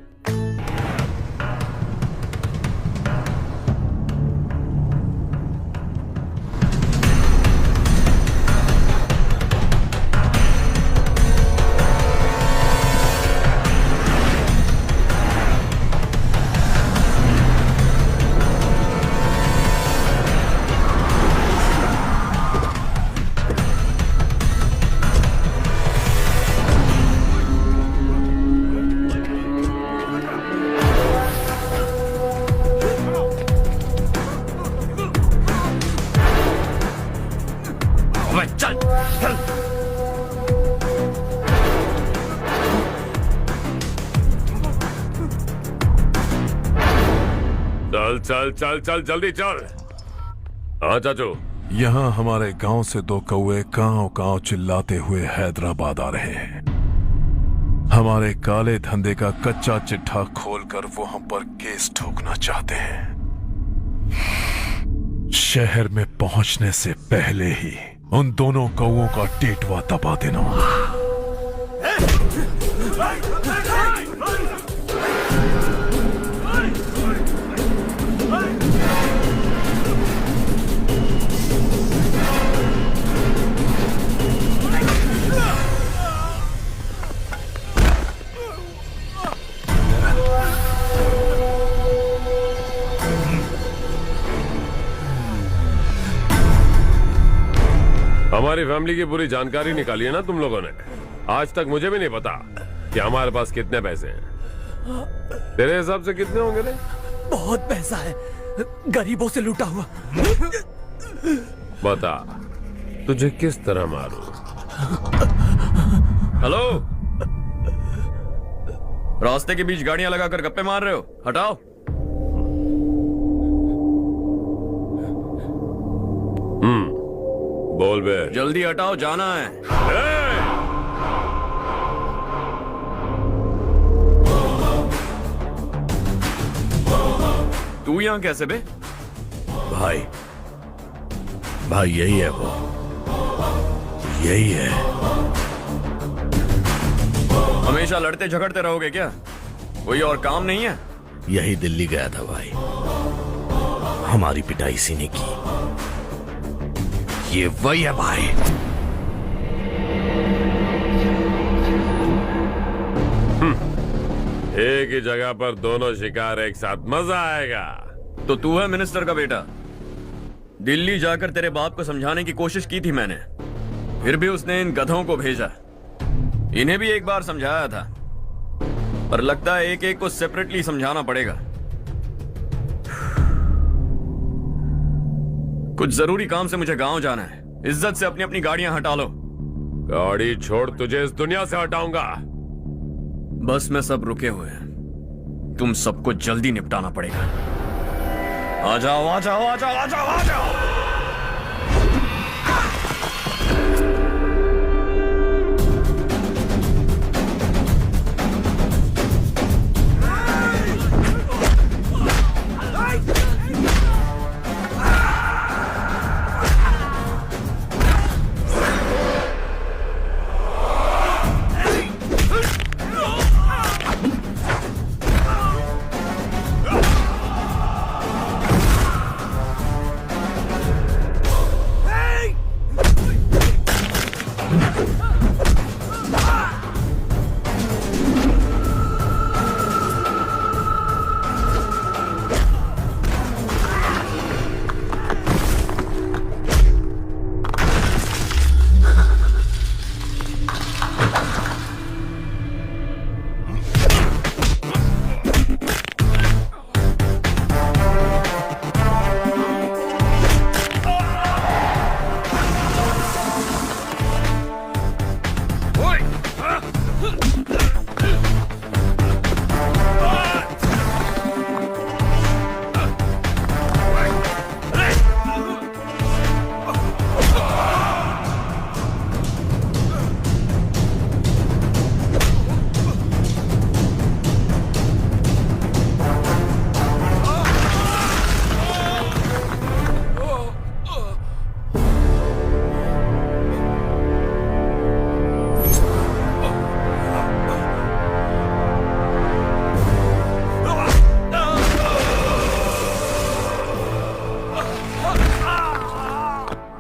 चल चल चल, जल्दी चल। हाँ चाचू। यहाँ हमारे गांव से दो कौए कांव कांव चिल्लाते हुए हैदराबाद आ रहे हैं। हमारे काले धंधे का कच्चा चिट्ठा खोलकर वो हम पर केस ठोकना चाहते हैं। शहर में पहुंचने से पहले ही उन दोनों कौओं का टेटवा दबा देना। हमारी फैमिली की पूरी जानकारी निकाली है ना तुम लोगों ने। आज तक मुझे भी नहीं पता कि हमारे पास कितने पैसे हैं। तेरे हिसाब से कितने होंगे रे? बहुत पैसा है, गरीबों से लूटा हुआ। बता तुझे किस तरह मारूं? हेलो, रास्ते के बीच गाड़ियां लगाकर गप्पे मार रहे हो? हटाओ। बोल बे। जल्दी हटाओ, जाना है। तू यहां कैसे बे? भाई भाई यही है वो, यही है। हमेशा लड़ते झगड़ते रहोगे क्या? कोई और काम नहीं है? यही दिल्ली गया था भाई, हमारी पिटाई इसी ने की। ये वही है भाई। एक ही जगह पर दोनों शिकार एक साथ, मजा आएगा। तो तू है मिनिस्टर का बेटा। दिल्ली जाकर तेरे बाप को समझाने की कोशिश की थी मैंने, फिर भी उसने इन गधों को भेजा। इन्हें भी एक बार समझाया था, पर लगता है एक एक को सेपरेटली समझाना पड़ेगा। कुछ जरूरी काम से मुझे गांव जाना है। इज्जत से अपनी अपनी गाड़ियां हटा लो। गाड़ी छोड़, तुझे इस दुनिया से हटाऊंगा। बस में सब रुके हुए हैं, तुम सबको जल्दी निपटाना पड़ेगा। आ जाओ आ जाओ आ जाओ आ जाओ आ जाओ।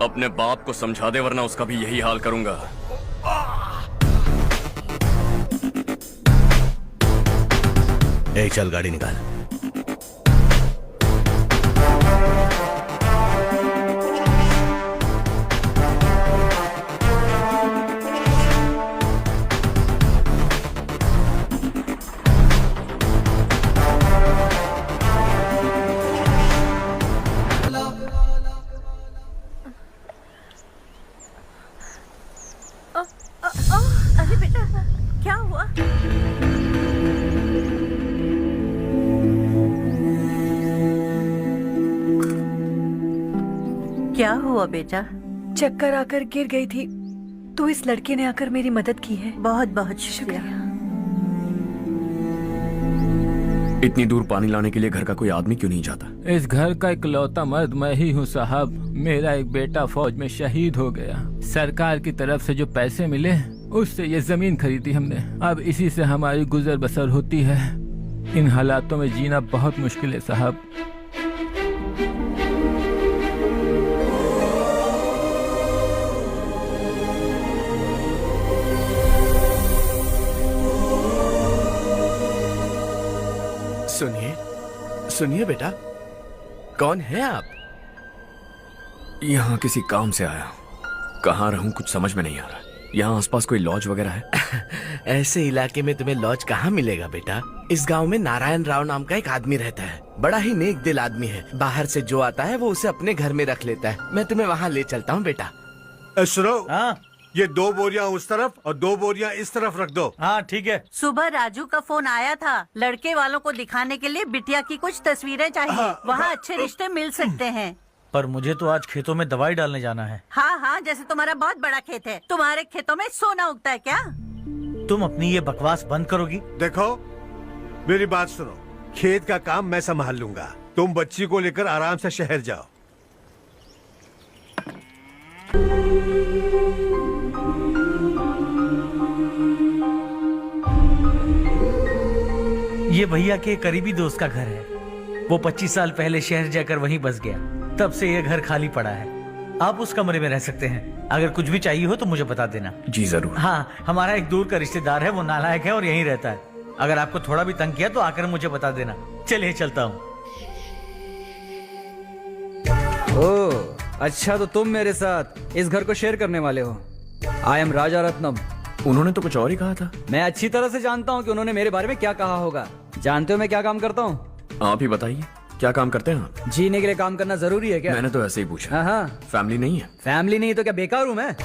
अपने बाप को समझा दे, वरना उसका भी यही हाल करूंगा। ए, चल गाड़ी निकाल। अरे बेटा, क्या हुआ? क्या हुआ बेटा? चक्कर आकर गिर गई थी, तो इस लड़के ने आकर मेरी मदद की है। बहुत बहुत शुक्रिया। इतनी दूर पानी लाने के लिए घर का कोई आदमी क्यों नहीं जाता? इस घर का इकलौता मर्द मैं ही हूँ साहब। मेरा एक बेटा फौज में शहीद हो गया। सरकार की तरफ से जो पैसे मिले उससे ये जमीन खरीदी हमने। अब इसी से हमारी गुजर बसर होती है। इन हालातों में जीना बहुत मुश्किल है साहब। सुनिए सुनिए बेटा, कौन है आप? यहाँ किसी काम से आया। कहाँ रहूं कुछ समझ में नहीं आ रहा। यहाँ आसपास कोई लॉज वगैरह है? ऐसे इलाके में तुम्हें लॉज कहाँ मिलेगा बेटा? इस गांव में नारायण राव नाम का एक आदमी रहता है। बड़ा ही नेक दिल आदमी है। बाहर से जो आता है वो उसे अपने घर में रख लेता है। मैं तुम्हें वहाँ ले चलता हूँ बेटा। सुनो, ये 2 बोरियां उस तरफ और 2 बोरियां इस तरफ रख दो। हाँ ठीक है। सुबह राजू का फोन आया था। लड़के वालों को दिखाने के लिए बिटिया की कुछ तस्वीरें चाहिए। वहाँ अच्छे रिश्ते मिल सकते हैं। पर मुझे तो आज खेतों में दवाई डालने जाना है। हाँ हाँ, जैसे तुम्हारा बहुत बड़ा खेत है। तुम्हारे खेतों में सोना उगता है क्या? तुम अपनी ये बकवास बंद करोगी? देखो मेरी बात सुनो, खेत का काम मैं संभाल लूंगा। तुम बच्ची को लेकर आराम से शहर जाओ। ये ये भैया के करीबी दोस्त का घर है। वो 25 साल पहले शहर जाकर वहीं बस गया, तब से ये घर खाली पड़ा है। आप उस कमरे में रह सकते हैं। अगर कुछ भी चाहिए हो तो मुझे बता देना। जी जरूर। हाँ, हमारा एक दूर का रिश्तेदार है, वो नालायक है और यहीं रहता है। अगर आपको थोड़ा भी तंग किया तो आकर मुझे बता देना। चलिए चलता हूँ। ओह, अच्छा तो तुम मेरे साथ इस घर को शेयर करने वाले हो। आई एम राजा रत्नम। उन्होंने तो कुछ और ही कहा था। मैं अच्छी तरह से जानता हूँ कि उन्होंने मेरे बारे में क्या कहा होगा। जानते हो मैं क्या काम करता हूँ? आप ही बताइए, क्या काम करते हैं आप? जीने के लिए काम करना जरूरी है क्या? मैंने तो ऐसे ही पूछा। हाँ हाँ। फैमिली नहीं है? फैमिली नहीं तो क्या बेकार हूँ मैं?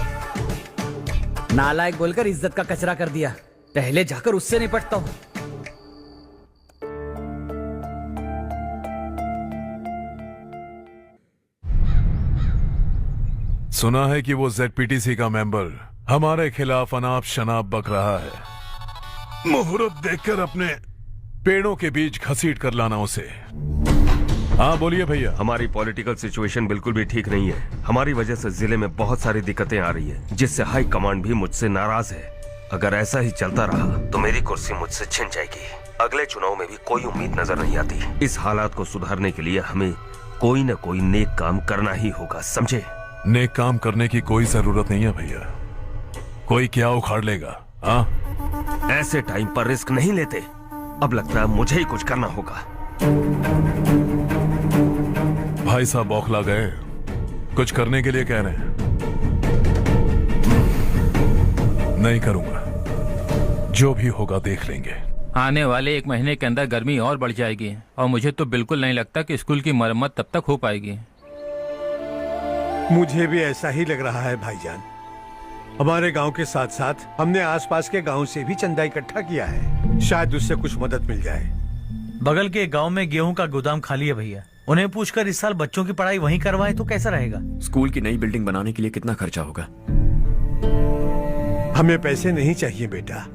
नालायक बोलकर इज्जत का कचरा कर दिया। पहले जाकर उससे निपटता हूँ। सुना है कि वो ZPTC का मेंबर हमारे खिलाफ अनाप शनाप बक रहा है। मुहूर्त देखकर अपने पेड़ों के बीच घसीट कर लाना उसे। हाँ बोलिए भैया। हमारी पॉलिटिकल सिचुएशन बिल्कुल भी ठीक नहीं है। हमारी वजह से जिले में बहुत सारी दिक्कतें आ रही है, जिससे हाई कमांड भी मुझसे नाराज है। अगर ऐसा ही चलता रहा तो मेरी कुर्सी मुझसे छिन जाएगी। अगले चुनाव में भी कोई उम्मीद नजर नहीं आती। इस हालात को सुधारने के लिए हमें कोई न कोई नेक काम करना ही होगा, समझे? नेक काम करने की कोई जरूरत नहीं है भैया। कोई क्या उखाड़ लेगा? हाँ, ऐसे टाइम पर रिस्क नहीं लेते। अब लगता है मुझे ही कुछ करना होगा। भाई साहब बौखला गए, कुछ करने के लिए कह रहे हैं। नहीं करूंगा, जो भी होगा देख लेंगे। आने वाले 1 महीने के अंदर गर्मी और बढ़ जाएगी और मुझे तो बिल्कुल नहीं लगता कि स्कूल की मरम्मत तब तक हो पाएगी। मुझे भी ऐसा ही लग रहा है भाईजान। हमारे गांव के साथ साथ हमने आसपास के गांव से भी चंदा इकट्ठा किया है, शायद उससे कुछ मदद मिल जाए। बगल के गांव में गेहूं का गोदाम खाली है भैया। उन्हें पूछकर इस साल बच्चों की पढ़ाई वहीं करवाएं तो कैसा रहेगा? स्कूल की नई बिल्डिंग बनाने के लिए कितना खर्चा होगा? हमें पैसे नहीं चाहिए बेटा।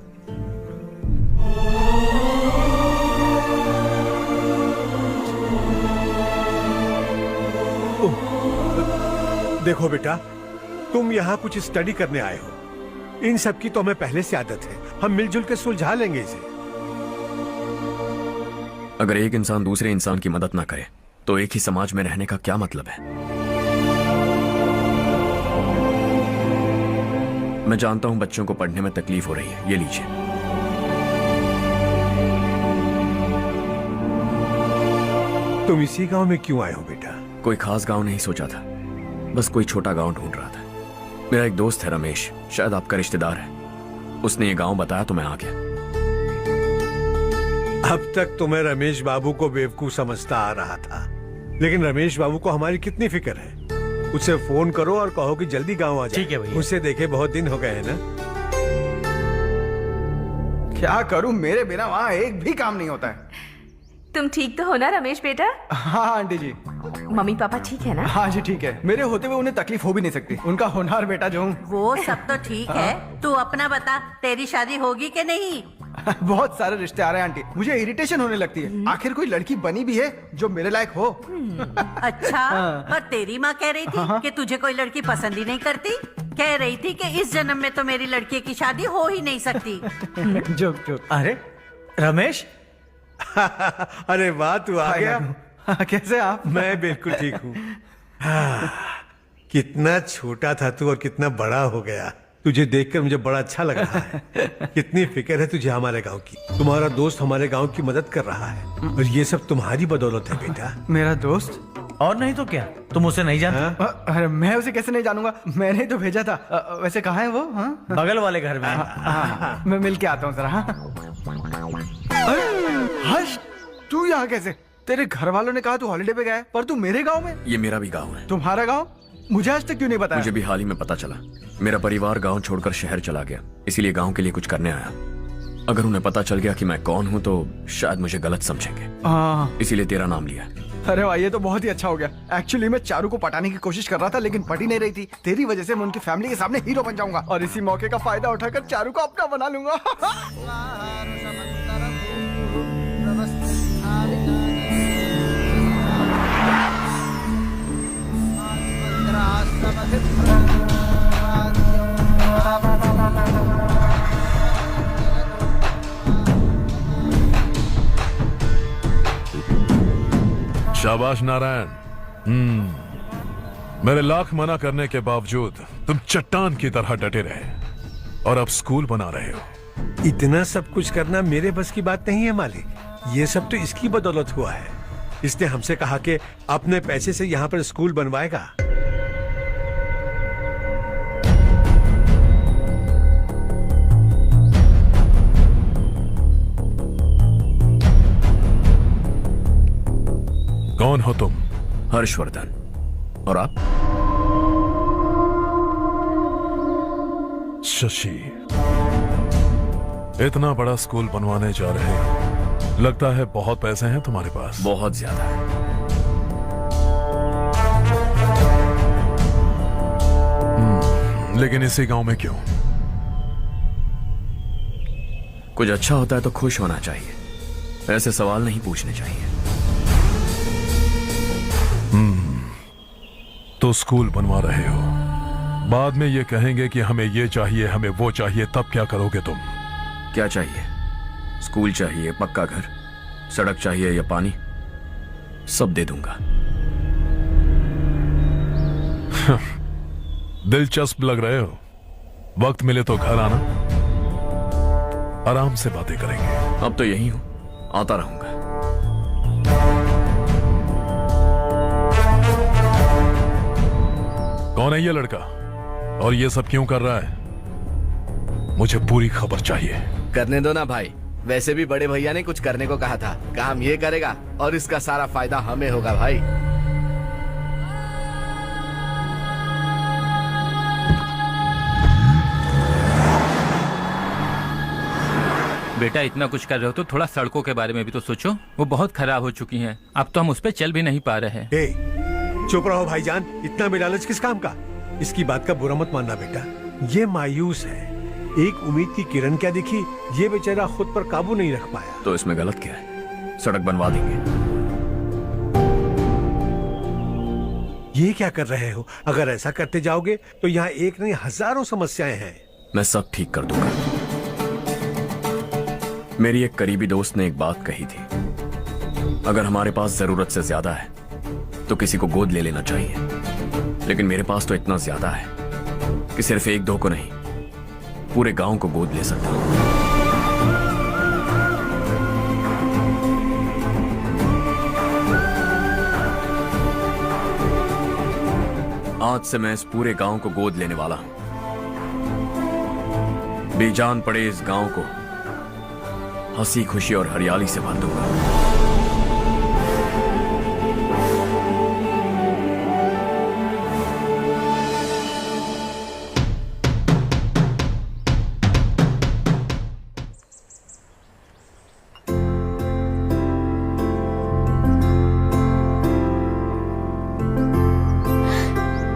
देखो बेटा, तुम यहाँ कुछ स्टडी करने आए हो। इन सब की तो हमें पहले से आदत है। हम मिलजुल के सुलझा लेंगे इसे। अगर एक इंसान दूसरे इंसान की मदद ना करे तो एक ही समाज में रहने का क्या मतलब है? मैं जानता हूं बच्चों को पढ़ने में तकलीफ हो रही है, ये लीजिए। तुम इसी गांव में क्यों आए हो बेटा? कोई खास गांव नहीं सोचा था, बस कोई छोटा गांव ढूंढ रहा था। मेरा एक दोस्त है रमेश, शायद आपका रिश्तेदार है। उसने ये गांव बताया तो मैं आ गया। अब तक तो मैं रमेश बाबू को बेवकूफ समझता आ रहा था, लेकिन रमेश बाबू को हमारी कितनी फिक्र है। उसे फोन करो और कहो कि जल्दी गांव आ जाए। ठीक है भैया। उसे देखे बहुत दिन हो गए हैं ना। क्या करूं, मेरे बिना वहाँ एक भी काम नहीं होता है। तुम ठीक तो हो ना रमेश बेटा? हाँ आंटी जी। मम्मी पापा ठीक है ना? हाँ जी ठीक है। मेरे होते हुए उन्हें तकलीफ हो भी नहीं सकती। उनका होनहार बेटा जो हूँ। वो सब तो ठीक है, तू अपना बता, तेरी शादी होगी कि नहीं? बहुत सारे रिश्ते आ रहे हैं आंटी, मुझे इरिटेशन होने लगती है। आखिर कोई लड़की बनी भी है जो मेरे लायक हो। अच्छा, पर तेरी माँ कह रही थी कि तुझे कोई लड़की पसंद ही नहीं करती। कह रही थी कि इस जन्म में तो मेरी लड़की की शादी हो ही नहीं सकती। चुप चुप। अरे रमेश। अरे वाह, तू आ गया। कैसे आप? मैं बिल्कुल ठीक हूँ। कितना छोटा था तू और कितना बड़ा हो गया। तुझे देखकर मुझे बड़ा अच्छा लग रहा है। कितनी फिक्र है तुझे हमारे गांव की। तुम्हारा दोस्त हमारे गांव की मदद कर रहा है और ये सब तुम्हारी बदौलत है बेटा। मेरा दोस्त? और नहीं तो क्या, तुम उसे नहीं जानते? अरे मैं उसे कैसे नहीं जानूंगा, मैंने ही तो भेजा था। वैसे कहाँ है वो? हाँ? बगल वाले घर में। मैं मिल के आता हूँ जरा। हर्ष, तू यहाँ कैसे? तेरे घर वालों ने कहा तू हॉलिडे पे गया है, पर तू मेरे गांव में। ये मेरा भी गांव है। तुम्हारा गांव? मुझे आज तक क्यों नहीं बताया? मुझे भी हाल ही में पता चला। मेरा परिवार गांव छोड़कर शहर चला गया, इसीलिए गांव के लिए कुछ करने आया। अगर उन्हें पता चल गया कि मैं कौन हूं तो शायद मुझे गलत समझेंगे, इसीलिए तेरा नाम लिया। अरे वाह, ये तो बहुत ही अच्छा हो गया। एक्चुअली मैं चारू को पटाने की कोशिश कर रहा था, लेकिन पटी नहीं रही थी। तेरी वजह से मैं उनकी फैमिली के सामने हीरो बन जाऊंगा और इसी मौके का फायदा उठाकर चारू को अपना बना लूंगा। शाबाश नारायण। मेरे लाख मना करने के बावजूद तुम चट्टान की तरह डटे रहे और अब स्कूल बना रहे हो। इतना सब कुछ करना मेरे बस की बात नहीं है मालिक। ये सब तो इसकी बदौलत हुआ है। इसने हमसे कहा कि अपने पैसे से यहाँ पर स्कूल बनवाएगा। कौन हो तुम? हर्षवर्धन। और आप? शशि। इतना बड़ा स्कूल बनवाने जा रहे हो, लगता है बहुत पैसे हैं तुम्हारे पास। बहुत ज्यादा है। लेकिन इसी गांव में क्यों? कुछ अच्छा होता है तो खुश होना चाहिए, ऐसे सवाल नहीं पूछने चाहिए। तो स्कूल बनवा रहे हो, बाद में ये कहेंगे कि हमें ये चाहिए, हमें वो चाहिए, तब क्या करोगे तुम? क्या चाहिए? स्कूल चाहिए, पक्का घर, सड़क चाहिए या पानी, सब दे दूंगा। दिलचस्प लग रहे हो। वक्त मिले तो घर आना, आराम से बातें करेंगे। अब तो यही हूं, आता रहूंगा। कौन है ये लड़का और ये सब क्यों कर रहा है? मुझे पूरी खबर चाहिए। करने दो ना भाई, वैसे भी बड़े भैया ने कुछ करने को कहा था। काम ये करेगा और इसका सारा फायदा हमें होगा भाई। बेटा इतना कुछ कर रहे हो तो थोड़ा सड़कों के बारे में भी तो सोचो, वो बहुत खराब हो चुकी हैं। अब तो हम उस पर चल भी नहीं पा रहे हैं। चुप रहो भाईजान, इतना बेलालच किस काम का? इसकी बात का बुरा मत मानना बेटा, ये मायूस है। एक उम्मीद की किरण क्या दिखी, ये बेचारा खुद पर काबू नहीं रख पाया। तो इसमें गलत क्या है? सड़क बनवा देंगे। ये क्या कर रहे हो? अगर ऐसा करते जाओगे तो यहाँ एक नहीं हजारों समस्याएं हैं। मैं सब ठीक कर दूंगा। मेरी एक करीबी दोस्त ने एक बात कही थी, अगर हमारे पास जरूरत से ज्यादा है तो किसी को गोद ले लेना चाहिए। लेकिन मेरे पास तो इतना ज्यादा है कि सिर्फ एक दो को नहीं, पूरे गांव को गोद ले सकता हूं। आज से मैं इस पूरे गांव को गोद लेने वाला हूं। बेजान पड़े इस गांव को हंसी खुशी और हरियाली से भर दूंगा।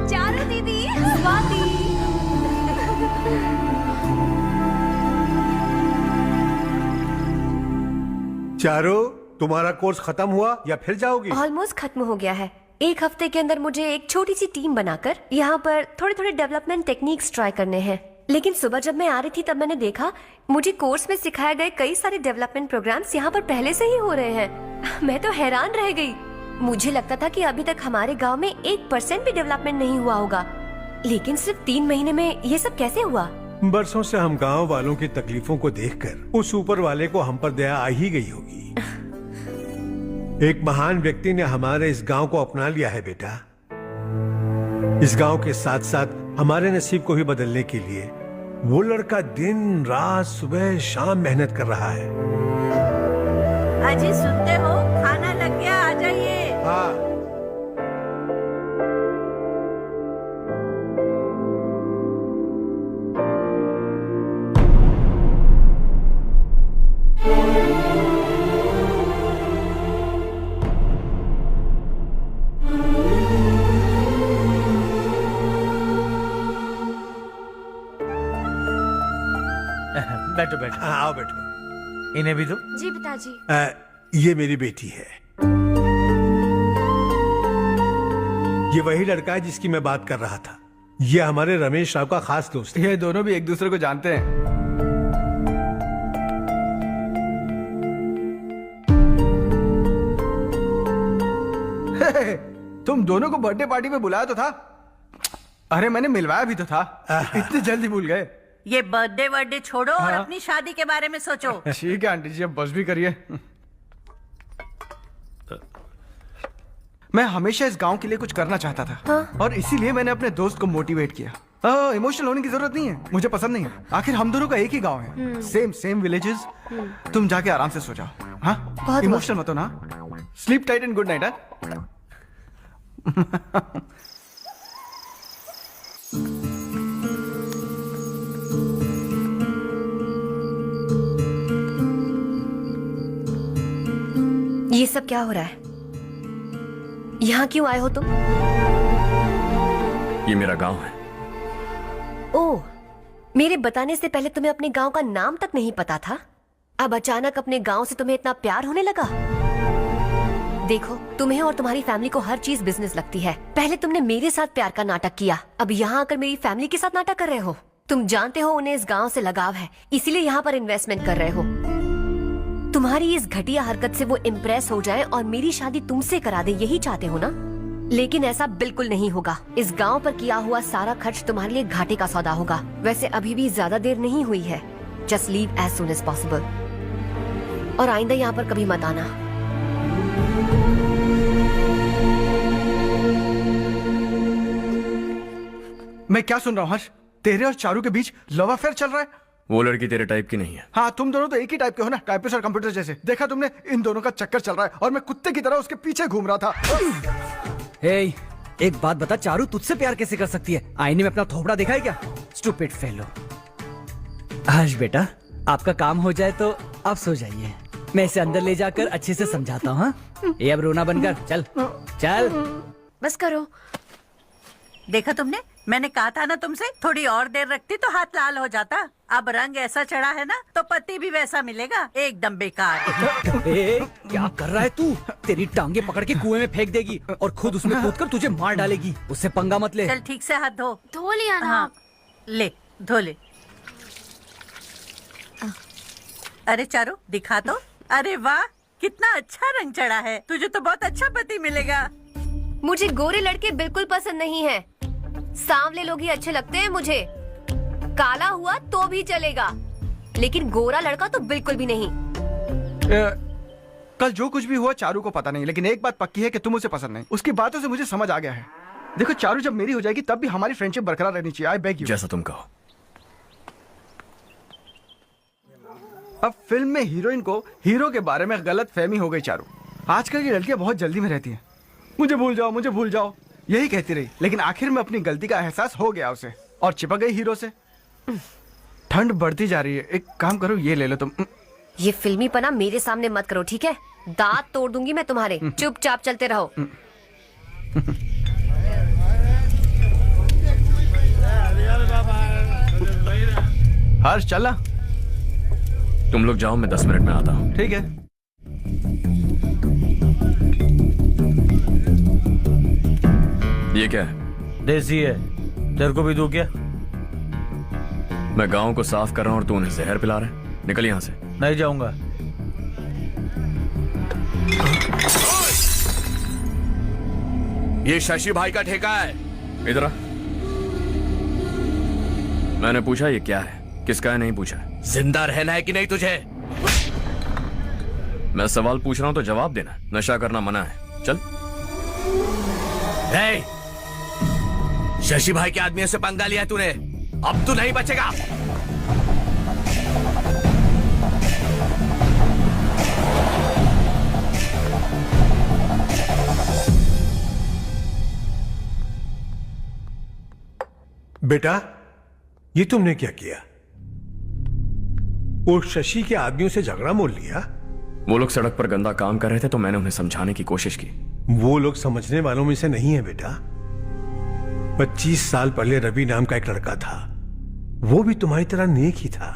चारू दीदी, स्वाति। चारो, तुम्हारा कोर्स खत्म हुआ या फिर जाओगी? ऑलमोस्ट खत्म हो गया है। एक हफ्ते के अंदर मुझे एक छोटी सी टीम बनाकर यहाँ पर थोड़े थोड़े डेवलपमेंट टेक्निक्स ट्राई करने हैं। लेकिन सुबह जब मैं आ रही थी तब मैंने देखा मुझे कोर्स में सिखाए गए कई सारे डेवलपमेंट प्रोग्राम्स यहाँ पर पहले से ही हो रहे हैं। मैं तो हैरान रह गई। मुझे लगता था कि अभी तक हमारे गाँव में 1% भी डेवलपमेंट नहीं हुआ होगा, लेकिन सिर्फ 3 महीने में ये सब कैसे हुआ? बरसों से हम गांव वालों की तकलीफों को देखकर उस ऊपर वाले को हम पर दया आ ही गई होगी। एक महान व्यक्ति ने हमारे इस गांव को अपना लिया है बेटा। इस गांव के साथ साथ हमारे नसीब को भी बदलने के लिए वो लड़का दिन रात सुबह शाम मेहनत कर रहा है। अजी सुनते हो, खाना लग गया, आ जाइए। हाँ। बैठो बैठो। हाँ, आओ बैठो। इन्हें भी दो। जी पिताजी। ये मेरी बेटी है। ये वही लड़का है जिसकी मैं बात कर रहा था। ये हमारे रमेश राव का खास दोस्त है। ये दोनों भी एक दूसरे को जानते हैं। तुम दोनों को बर्थडे पार्टी में बुलाया तो था। अरे मैंने मिलवाया भी तो था। इतनी जल्दी भूल गए। ये बर्थडे वर्डे छोड़ो और अपनी शादी के बारे में सोचो। ठीक है आंटी जी, अब बस भी करिए। मैं हमेशा इस गांव के लिए कुछ करना चाहता था और इसीलिए मैंने अपने दोस्त को मोटिवेट किया। इमोशनल होने की जरूरत नहीं है, मुझे पसंद नहीं है। आखिर हम दोनों का एक ही गांव है, सेम विलेजेस। तुम जाके आराम से सो जाओ। हाँ, इमोशनल मत हो ना। Sleep tight and good night. ये सब क्या हो रहा है? यहाँ क्यों आए हो तुम? ये मेरा गांव है। ओह, मेरे बताने से पहले तुम्हें अपने गांव का नाम तक नहीं पता था? अब अचानक अपने गांव से तुम्हें इतना प्यार होने लगा? देखो, तुम्हें और तुम्हारी फैमिली को हर चीज बिजनेस लगती है। पहले तुमने मेरे साथ प्यार का नाटक किया, अब यहाँ आकर मेरी फैमिली के साथ नाटक कर रहे हो। तुम जानते हो उन्हें इस गांव से लगाव है, इसीलिए यहाँ पर इन्वेस्टमेंट कर रहे हो। तुम्हारी इस घटिया हरकत से वो इम्प्रेस हो जाए और मेरी शादी तुमसे करा दे, यही चाहते हो ना? लेकिन ऐसा बिल्कुल नहीं होगा। इस गांव पर किया हुआ सारा खर्च तुम्हारे लिए घाटे का सौदा होगा। वैसे अभी भी ज्यादा देर नहीं हुई है। Just leave as soon as possible और आइंदा यहाँ पर कभी मत आना। मैं क्या सुन रहा हूँ हर्ष? तेरे और चारू के बीच लव अफेयर चल रहा है? वो लड़की तेरे टाइप की नहीं है। हाँ, तुम दोनों तो एक ही टाइप के हो ना, टाइपिस्ट और कंप्यूटर जैसे। देखा तुमने, इन दोनों का चक्कर चल रहा है और मैं कुत्ते की तरह उसके पीछे घूम रहा था। हे, एक बात बता, चारू तुझसे प्यार कैसे कर सकती है? आईने में अपना थोपड़ा देखा है क्या? Stupid fellow. हर्ष बेटा, आपका काम हो जाए तो आप सो जाइए। मैं इसे अंदर ले जाकर अच्छे से समझाता हूँ। ये अब रोना बनकर चल चल। बस करो। देखा तुमने, मैंने कहा था ना तुमसे, थोड़ी और देर रखती तो हाथ लाल हो जाता। अब रंग ऐसा चढ़ा है ना तो पति भी वैसा मिलेगा। एकदम बेकार। क्या कर रहा है तू? तेरी टांगे पकड़ के कुएं में फेंक देगी और खुद उसमें कूदकर तुझे मार डालेगी। उससे पंगा मत ले। चल ठीक से हाथ धो। धो लिया ना। हाँ, ले धो ले। अरे चारू, दिखा तो। अरे वाह, कितना अच्छा रंग चढ़ा है। तुझे तो बहुत अच्छा पति मिलेगा। मुझे गोरे लड़के बिल्कुल पसंद नहीं है। सांवले लोग ही अच्छे लगते हैं मुझे। काला हुआ तो भी चलेगा, लेकिन गोरा लड़का तो बिल्कुल भी नहीं। कल जो कुछ भी हुआ चारू को पता नहीं, लेकिन एक बात पक्की है कि तुम उसे पसंद नहीं। उसकी बातों से मुझे समझ आ गया है। देखो, चारू जब मेरी हो जाएगी तब भी हमारी फ्रेंडशिप बरकरार रहनी चाहिए। I beg you. जैसा तुम कहो। अब फिल्म में हीरोइन को हीरो के बारे में गलत फहमी हो गई चारू। आजकल की लड़कियां बहुत जल्दी में रहती हैं। मुझे भूल जाओ, मुझे भूल जाओ, यही कहती रही। लेकिन आखिर में अपनी गलती का एहसास हो गया उसे और चिपक गई हीरो से। ठंड बढ़ती जा रही है, एक काम करो, ये ले लो तुम। ये फिल्मी पना मेरे सामने मत करो, ठीक है? दांत तोड़ दूंगी मैं तुम्हारे। चुपचाप चलते रहो। हर्ष, चलना। तुम लोग जाओ, मैं 10 मिनट में आता हूँ। ठीक है। ये क्या है? देसी है। तेरे को भी दूं क्या? मैं गांव को साफ कर रहा हूँ और तू उन्हें जहर पिला रहा है। निकल यहाँ से। नहीं जाऊंगा। ये शशि भाई का ठेका है। इधर आ। मैंने पूछा ये क्या है, किसका है, नहीं पूछा। जिंदा रहना है कि नहीं तुझे? मैं सवाल पूछ रहा हूं तो जवाब देना। नशा करना मना है। चल। शशि भाई के आदमियों से पंगा लिया तूने, अब तू नहीं बचेगा। बेटा, ये तुमने क्या किया? वो शशि के आदमियों से झगड़ा मोल लिया? वो लोग सड़क पर गंदा काम कर रहे थे तो मैंने उन्हें समझाने की कोशिश की। वो लोग समझने वालों में से नहीं है बेटा। 25 साल पहले रवि नाम का एक लड़का था, वो भी तुम्हारी तरह नेक ही था।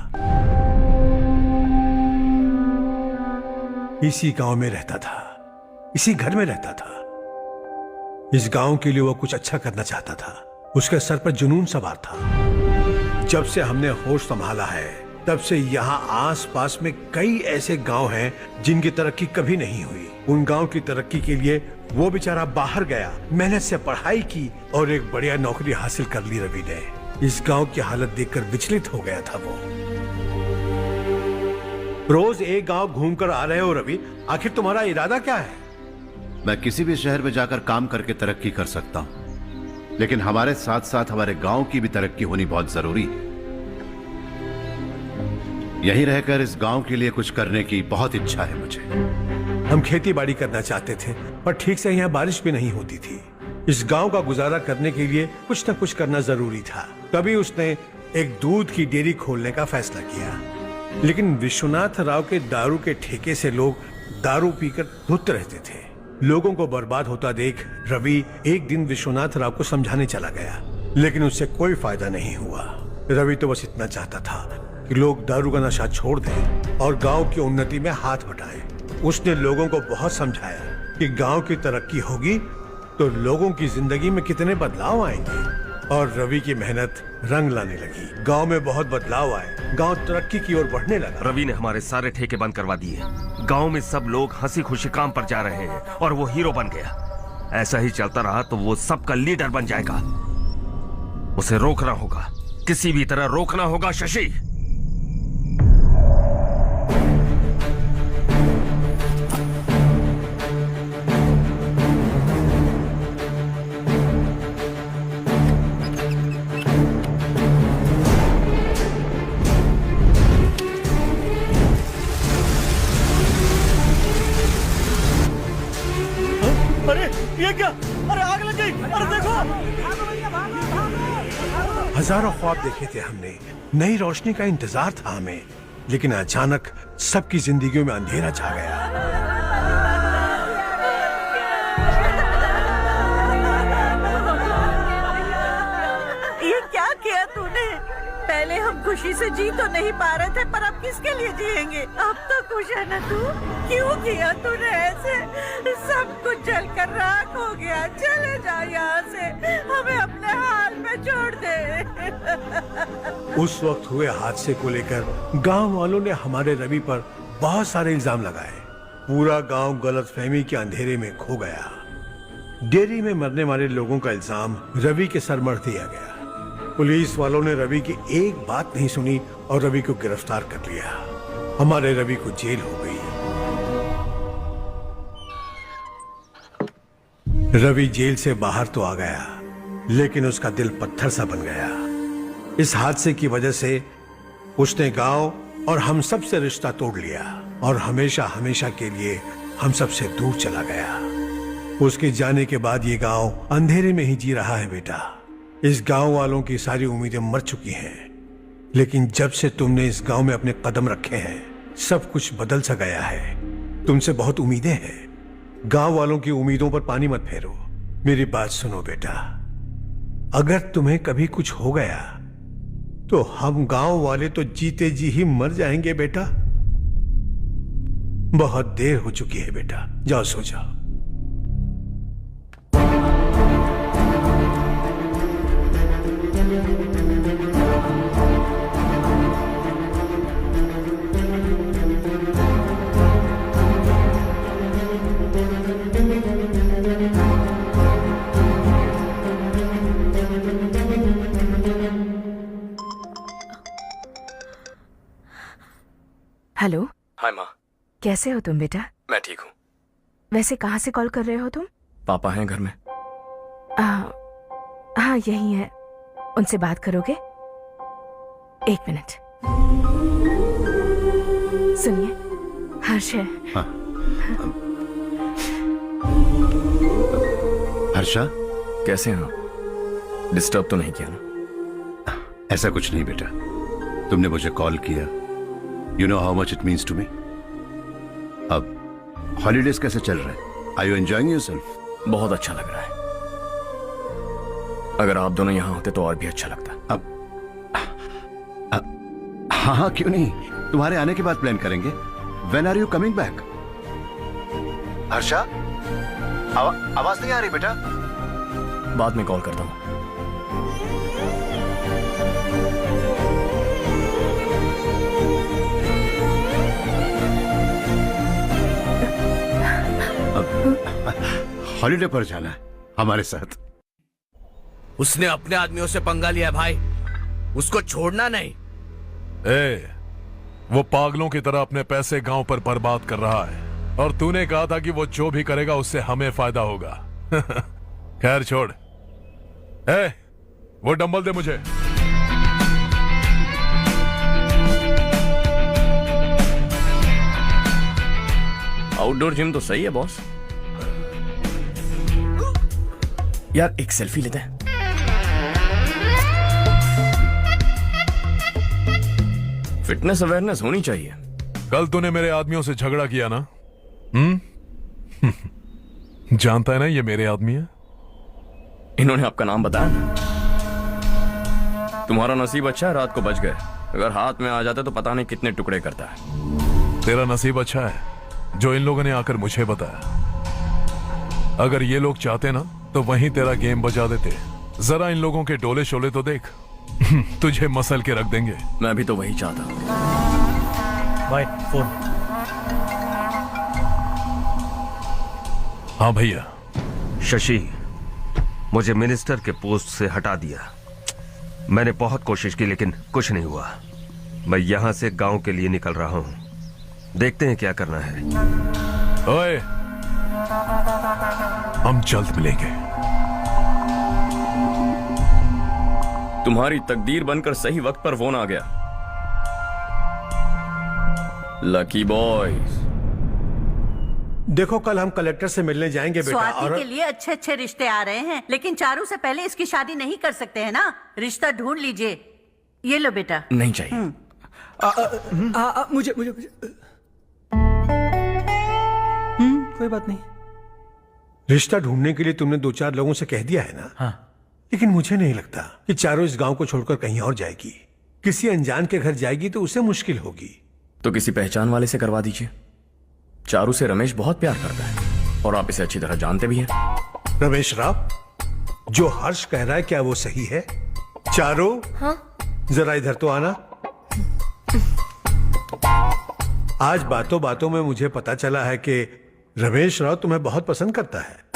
इसी गांव में रहता था, इसी घर में रहता था। इस गांव के लिए वो कुछ अच्छा करना चाहता था। उसके सर पर जुनून सवार था। जब से हमने होश संभाला है तब से यहाँ आस पास में कई ऐसे गांव हैं जिनकी तरक्की कभी नहीं हुई। उन गांव की तरक्की के लिए वो बेचारा बाहर गया, मेहनत से पढ़ाई की और एक बढ़िया नौकरी हासिल कर ली रवि ने। इस गांव की हालत देखकर विचलित हो गया था वो। रोज एक गांव घूमकर आ रहे हो रवि, आखिर तुम्हारा इरादा क्या है? मैं किसी भी शहर में जाकर काम करके तरक्की कर सकता हूं, लेकिन हमारे साथ साथ हमारे गांव की भी तरक्की होनी बहुत जरूरी है। यहीं रहकर इस गांव के लिए कुछ करने की बहुत इच्छा है मुझे। हम खेती बाड़ी करना चाहते थे, पर ठीक से यहाँ बारिश भी नहीं होती थी। इस गांव का गुजारा करने के लिए कुछ न कुछ करना जरूरी था। तभी उसने एक दूध की डेयरी खोलने का फैसला किया। लेकिन विश्वनाथ राव के दारू के ठेके से लोग दारू पीकर धुत रहते थे। लोगों को बर्बाद होता देख रवि एक दिन विश्वनाथ राव को समझाने चला गया, लेकिन उससे कोई फायदा नहीं हुआ। रवि तो बस इतना चाहता था कि लोग दारू का नशा छोड़ दें और गांव की उन्नति में हाथ बटाएं। उसने लोगों को बहुत समझाया कि गांव की तरक्की होगी तो लोगों की जिंदगी में कितने बदलाव आएंगे, और रवि की मेहनत रंग लाने लगी। गांव में बहुत बदलाव आए, गांव तरक्की की ओर बढ़ने लगा। रवि ने हमारे सारे ठेके बंद करवा दिए। गांव में सब लोग हंसी खुशी काम पर जा रहे हैं और वो हीरो बन गया। ऐसा ही चलता रहा तो वो सबका लीडर बन जाएगा। उसे रोकना होगा, किसी भी तरह रोकना होगा शशि। अरे ये क्या? अरे आग लग गई! अरे देखो! हजारों ख्वाब देखे थे हमने, नई रोशनी का इंतजार था हमें, लेकिन अचानक सबकी जिंदगियों में अंधेरा छा गया। ये क्या किया तूने? पहले हम खुशी से जी तो नहीं पा रहे थे, पर अब किसके लिए जिएंगे? अब तो खुश है ना तू? क्यों किया तूने ऐसे? सब कुछ जलकर राख हो गया। चले जा यहाँ से, हमें अपने हाल में छोड़ दे। उस वक्त हुए हादसे को लेकर गांव वालों ने हमारे रवि पर बहुत सारे इल्जाम लगाए। पूरा गांव गलतफहमी के अंधेरे में खो गया। डेयरी में मरने वाले लोगों का इल्जाम रवि के सर मढ़ दिया गया। पुलिस वालों ने रवि की एक बात नहीं सुनी और रवि को गिरफ्तार कर लिया। हमारे रवि को जेल हो गई। रवि जेल से बाहर तो आ गया, लेकिन उसका दिल पत्थर सा बन गया। इस हादसे की वजह से उसने गांव और हम सब से रिश्ता तोड़ लिया और हमेशा हमेशा के लिए हम सब से दूर चला गया। उसके जाने के बाद ये गांव अंधेरे में ही जी रहा है बेटा। इस गांव वालों की सारी उम्मीदें मर चुकी हैं, लेकिन जब से तुमने इस गांव में अपने कदम रखे हैं, सब कुछ बदल सा गया है। तुमसे बहुत उम्मीदें हैं। गांव वालों की उम्मीदों पर पानी मत फेरो। मेरी बात सुनो बेटा, अगर तुम्हें कभी कुछ हो गया तो हम गांव वाले तो जीते जी ही मर जाएंगे बेटा। बहुत देर हो चुकी है बेटा, जाओ सो जाओ। हेलो। हाय माँ। कैसे हो तुम बेटा? मैं ठीक हूँ। वैसे कहाँ से कॉल कर रहे हो तुम? पापा हैं घर में। हाँ यही है। उनसे बात करोगे? एक मिनट। सुनिए, हर्ष है। हाँ। हर्षा, कैसे हैं आप? डिस्टर्ब तो नहीं किया ना? ऐसा कुछ नहीं बेटा, तुमने मुझे कॉल किया। You know how much it means to me. अब हॉलीडेज कैसे चल रहे हैं? Are you enjoying yourself? बहुत अच्छा लग रहा है। अगर आप दोनों यहाँ होते तो और भी अच्छा लगता। हाँ हाँ क्यों नहीं, तुम्हारे आने के बाद प्लान करेंगे। When are you coming back? Harsha, आवाज नहीं आ रही बेटा। बाद में कॉल करता हूँ। हॉलिडे पर जाना है हमारे साथ। उसने अपने आदमियों से पंगा लिया है भाई, उसको छोड़ना नहीं। वो पागलों की तरह अपने पैसे गांव पर बर्बाद कर रहा है और तूने कहा था कि वो जो भी करेगा उससे हमें फायदा होगा। खैर छोड़। वो डंबल दे मुझे। आउटडोर जिम तो सही है बॉस। यार एक सेल्फी लेते हैं। फिटनेस अवेयरनेस होनी चाहिए। कल तूने मेरे आदमियों से झगड़ा किया ना? जानता है ना ये मेरे आदमी है। इन्होंने आपका नाम बताया? तुम्हारा नसीब अच्छा है रात को बच गए, अगर हाथ में आ जाते तो पता नहीं कितने टुकड़े करता है। तेरा नसीब अच्छा है जो इन लोगों ने आकर मुझे बताया। अगर ये लोग चाहते ना तो वहीं तेरा गेम बजा देते। जरा इन लोगों के डोले शोले तो देख। तुझे मसल के रख देंगे। मैं भी तो वही चाहता हूं। भाई फोन। हाँ भैया। शशि, मुझे मिनिस्टर के पोस्ट से हटा दिया। मैंने बहुत कोशिश की लेकिन कुछ नहीं हुआ। मैं यहां से गांव के लिए निकल रहा हूं। देखते हैं क्या करना है। ओए, हम जल्द मिलेंगे। तुम्हारी तकदीर बनकर सही वक्त पर फोन आ गया। Lucky boys. देखो कल हम कलेक्टर से मिलने जाएंगे बेटा। स्वाति और के लिए अच्छे अच्छे रिश्ते आ रहे हैं, लेकिन चारू से पहले इसकी शादी नहीं कर सकते हैं ना। रिश्ता ढूंढ लीजिए। ये लो बेटा। नहीं चाहिए। मुझे मुझे मुझे कोई बात नहीं। रिश्ता ढूंढने के लिए तुमने 2-4 लोगों से कह दिया है ना? हाँ। लेकिन मुझे नहीं लगता कि चारों इस गांव को छोड़कर कहीं और जाएगी। किसी अनजान के घर जाएगी तो उसे मुश्किल होगी। तो किसी पहचान वाले से करवा दीजिए। चारू से रमेश बहुत प्यार करता है और आप इसे अच्छी तरह जानते भी हैं। रमेश राव, जो हर्ष कह रहा है क्या वो सही है? चारू, हाँ? जरा इधर तो आना। आज बातों बातों में मुझे पता चला है कि रमेश राव तुम्हें बहुत पसंद करता है।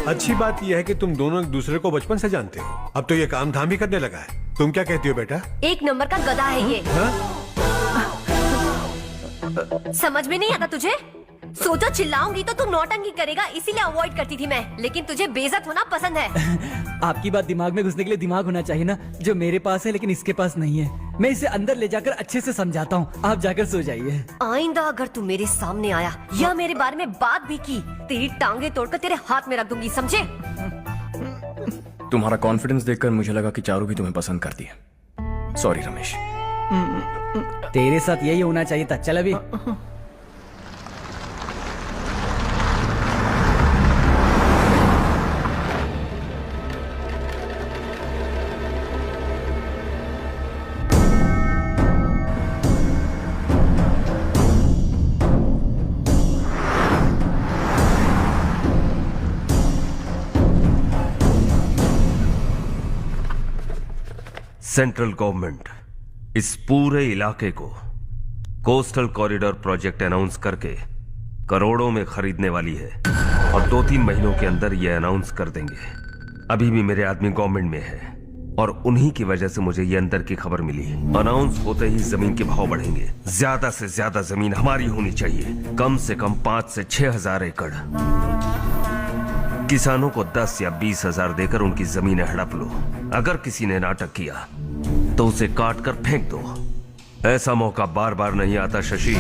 अच्छी बात यह है कि तुम दोनों एक दूसरे को बचपन से जानते हो। अब तो ये काम धाम ही करने लगा है। तुम क्या कहती हो बेटा? एक नंबर का गधा है ये। समझ में नहीं आता तुझे? सोचो चिल्लाऊंगी तो तू नौटंकी करेगा, इसीलिए अवॉइड करती थी मैं। लेकिन तुझे बेइज्जत होना पसंद है। आपकी बात दिमाग में घुसने के लिए दिमाग होना चाहिए ना, जो मेरे पास है लेकिन इसके पास नहीं है। मैं इसे अंदर ले जाकर अच्छे से समझाता हूँ। आप जाकर सो जाइए। आइंदा अगर तू मेरे सामने आया या मेरे बारे में बात भी की, तेरी टांगे तोड़कर तेरे हाथ में रख दूंगी, समझे? तुम्हारा कॉन्फिडेंस देखकर मुझे लगा कि चारू भी तुम्हें पसंद करती है। सॉरी रमेश। तेरे साथ यही होना चाहिए था। चल अभी। सेंट्रल गवर्नमेंट इस पूरे इलाके को कोस्टल कॉरिडोर प्रोजेक्ट अनाउंस करके करोड़ों में खरीदने वाली है और 2-3 महीनों के अंदर ये अनाउंस कर देंगे। अभी भी मेरे आदमी गवर्नमेंट में है और उन्हीं की वजह से मुझे ये अंदर की खबर मिली। अनाउंस होते ही जमीन के भाव बढ़ेंगे। ज्यादा से ज्यादा जमीन हमारी होनी चाहिए, कम से कम 5 से 6 हजार एकड़। किसानों को 10 या 20 हजार देकर उनकी जमीनें हड़प लो। अगर किसी ने नाटक किया तो उसे काट कर फेंक दो। ऐसा मौका बार बार नहीं आता शशि।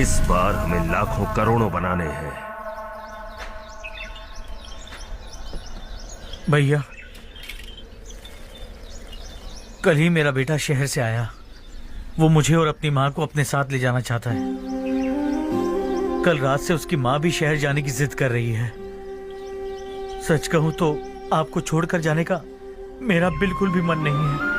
इस बार हमें लाखों करोड़ों बनाने हैं। भैया, कल ही मेरा बेटा शहर से आया। वो मुझे और अपनी माँ को अपने साथ ले जाना चाहता है। कल रात से उसकी माँ भी शहर जाने की जिद कर रही है। सच कहूं तो आपको छोड़कर जाने का मेरा बिल्कुल भी मन नहीं है।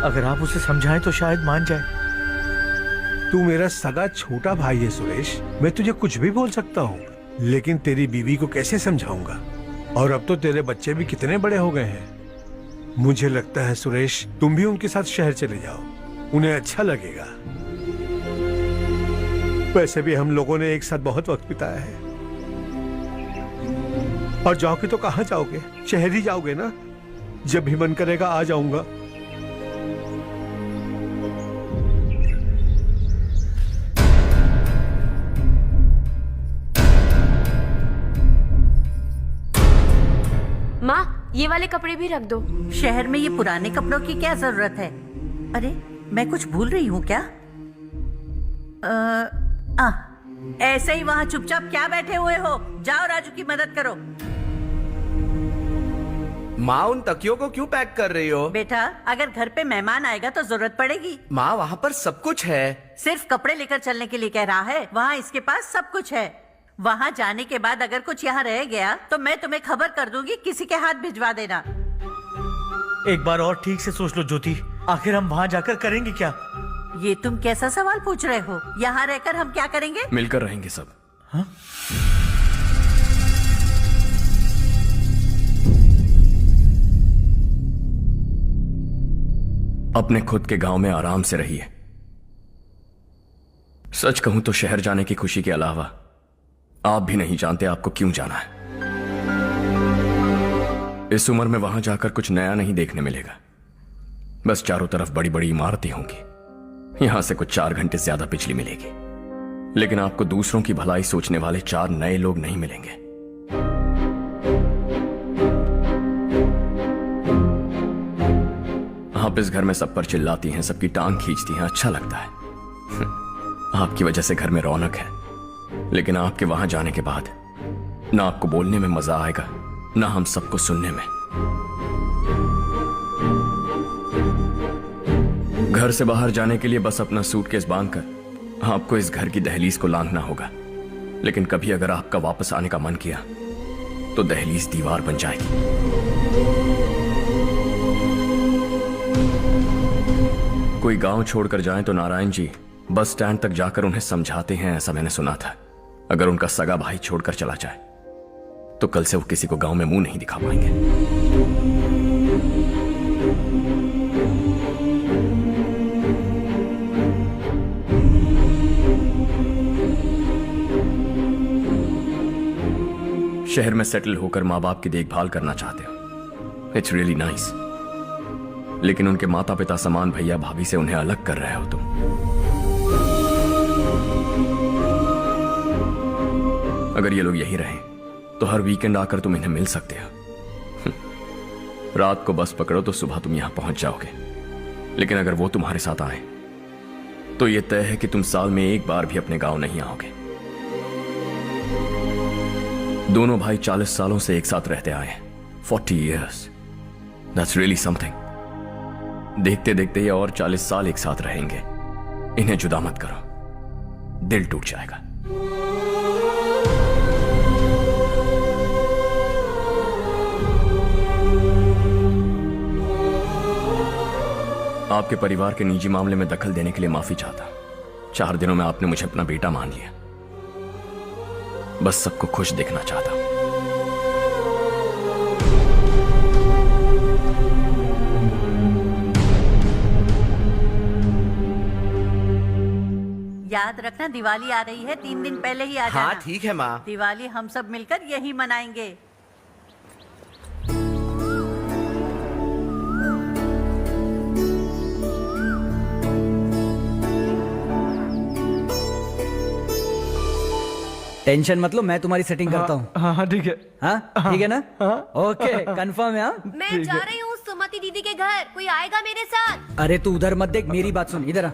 अगर आप उसे समझाएं तो शायद मान जाए। तू मेरा सगा छोटा भाई है सुरेश, मैं तुझे कुछ भी बोल सकता हूँ, लेकिन तेरी बीवी को कैसे समझाऊंगा? और अब तो तेरे बच्चे भी कितने बड़े हो गए हैं। मुझे लगता है सुरेश, तुम भी उनके साथ शहर चले जाओ, उन्हें अच्छा लगेगा। वैसे भी हम लोगों ने एक साथ बहुत वक्त बिताया है। और जाओगे तो कहाँ जाओगे? शहर ही जाओगे ना? जब भी मन करेगा आ जाऊंगा। माँ, ये वाले कपड़े भी रख दो। शहर में ये पुराने कपड़ों की क्या जरूरत है? अरे मैं कुछ भूल रही हूँ क्या? ऐसे ही वहाँ चुपचाप क्या बैठे हुए हो? जाओ राजू की मदद करो। माँ, उन तकियों को क्यों पैक कर रही हो? बेटा, अगर घर पे मेहमान आएगा तो जरूरत पड़ेगी। माँ, वहाँ पर सब कुछ है। सिर्फ कपड़े लेकर चलने के लिए कह रहा है? वहाँ इसके पास सब कुछ है। वहाँ जाने के बाद अगर कुछ यहाँ रह गया तो मैं तुम्हें खबर कर दूंगी, किसी के हाथ भिजवा देना। एक बार और ठीक से सोच लो ज्योति, आखिर हम वहाँ जाकर करेंगे क्या? ये तुम कैसा सवाल पूछ रहे हो? यहाँ रहकर हम क्या करेंगे? मिलकर रहेंगे सब। हाँ? अपने खुद के गांव में आराम से रहिए। सच कहूं तो शहर जाने की खुशी के अलावा आप भी नहीं जानते आपको क्यों जाना है। इस उम्र में वहां जाकर कुछ नया नहीं देखने मिलेगा। बस चारों तरफ बड़ी बड़ी इमारतें होंगी। यहां से कुछ 4 घंटे ज्यादा बिजली मिलेगी, लेकिन आपको दूसरों की भलाई सोचने वाले 4 नए लोग नहीं मिलेंगे। आप इस घर में सब पर चिल्लाती हैं, सबकी टांग खींचती हैं, अच्छा लगता है। आपकी वजह से घर में रौनक है, लेकिन आपके वहां जाने के बाद ना आपको बोलने में मजा आएगा, ना हम सबको सुनने में। घर से बाहर जाने के लिए बस अपना सूटकेस बांधकर आपको इस घर की दहलीज को लांघना होगा। लेकिन कभी अगर आपका वापस आने का मन किया तो दहलीज दीवार बन जाएगी। कोई गांव छोड़कर जाएं तो नारायण जी बस स्टैंड तक जाकर उन्हें समझाते हैं, ऐसा मैंने सुना था। अगर उनका सगा भाई छोड़कर चला जाए तो कल से वो किसी को गांव में मुंह नहीं दिखा पाएंगे। शहर में सेटल होकर माँ बाप की देखभाल करना चाहते हो, इट्स रियली नाइस। लेकिन उनके माता पिता समान भैया भाभी से उन्हें अलग कर रहे हो तुम। अगर ये लोग यही रहें तो हर वीकेंड आकर तुम इन्हें मिल सकते हो। रात को बस पकड़ो तो सुबह तुम यहां पहुंच जाओगे। लेकिन अगर वो तुम्हारे साथ आए तो ये तय है कि तुम साल में एक बार भी अपने गांव नहीं आओगे। दोनों भाई 40 सालों से एक साथ रहते आए, 40 years, that's really something। देखते देखते ये और 40 साल एक साथ रहेंगे। इन्हें जुदा मत करो, दिल टूट जाएगा। आपके परिवार के निजी मामले में दखल देने के लिए माफी चाहता। 4 दिनों में आपने मुझे अपना बेटा मान लिया। बस सबको खुश देखना चाहता। याद रखना, दिवाली आ रही है, 3 दिन पहले ही आ जाना। हाँ ठीक है माँ। दिवाली हम सब मिलकर यही मनाएंगे। टेंशन मत लो, मैं तुम्हारी सेटिंग करता हूँ। हाँ ठीक है। हाँ ठीक है ना? ओके, कंफर्म है। हाँ मैं जा रही हूँ सुमति दीदी के घर, कोई आएगा मेरे साथ? अरे तू उधर मत देख, मेरी बात सुन, इधर आ।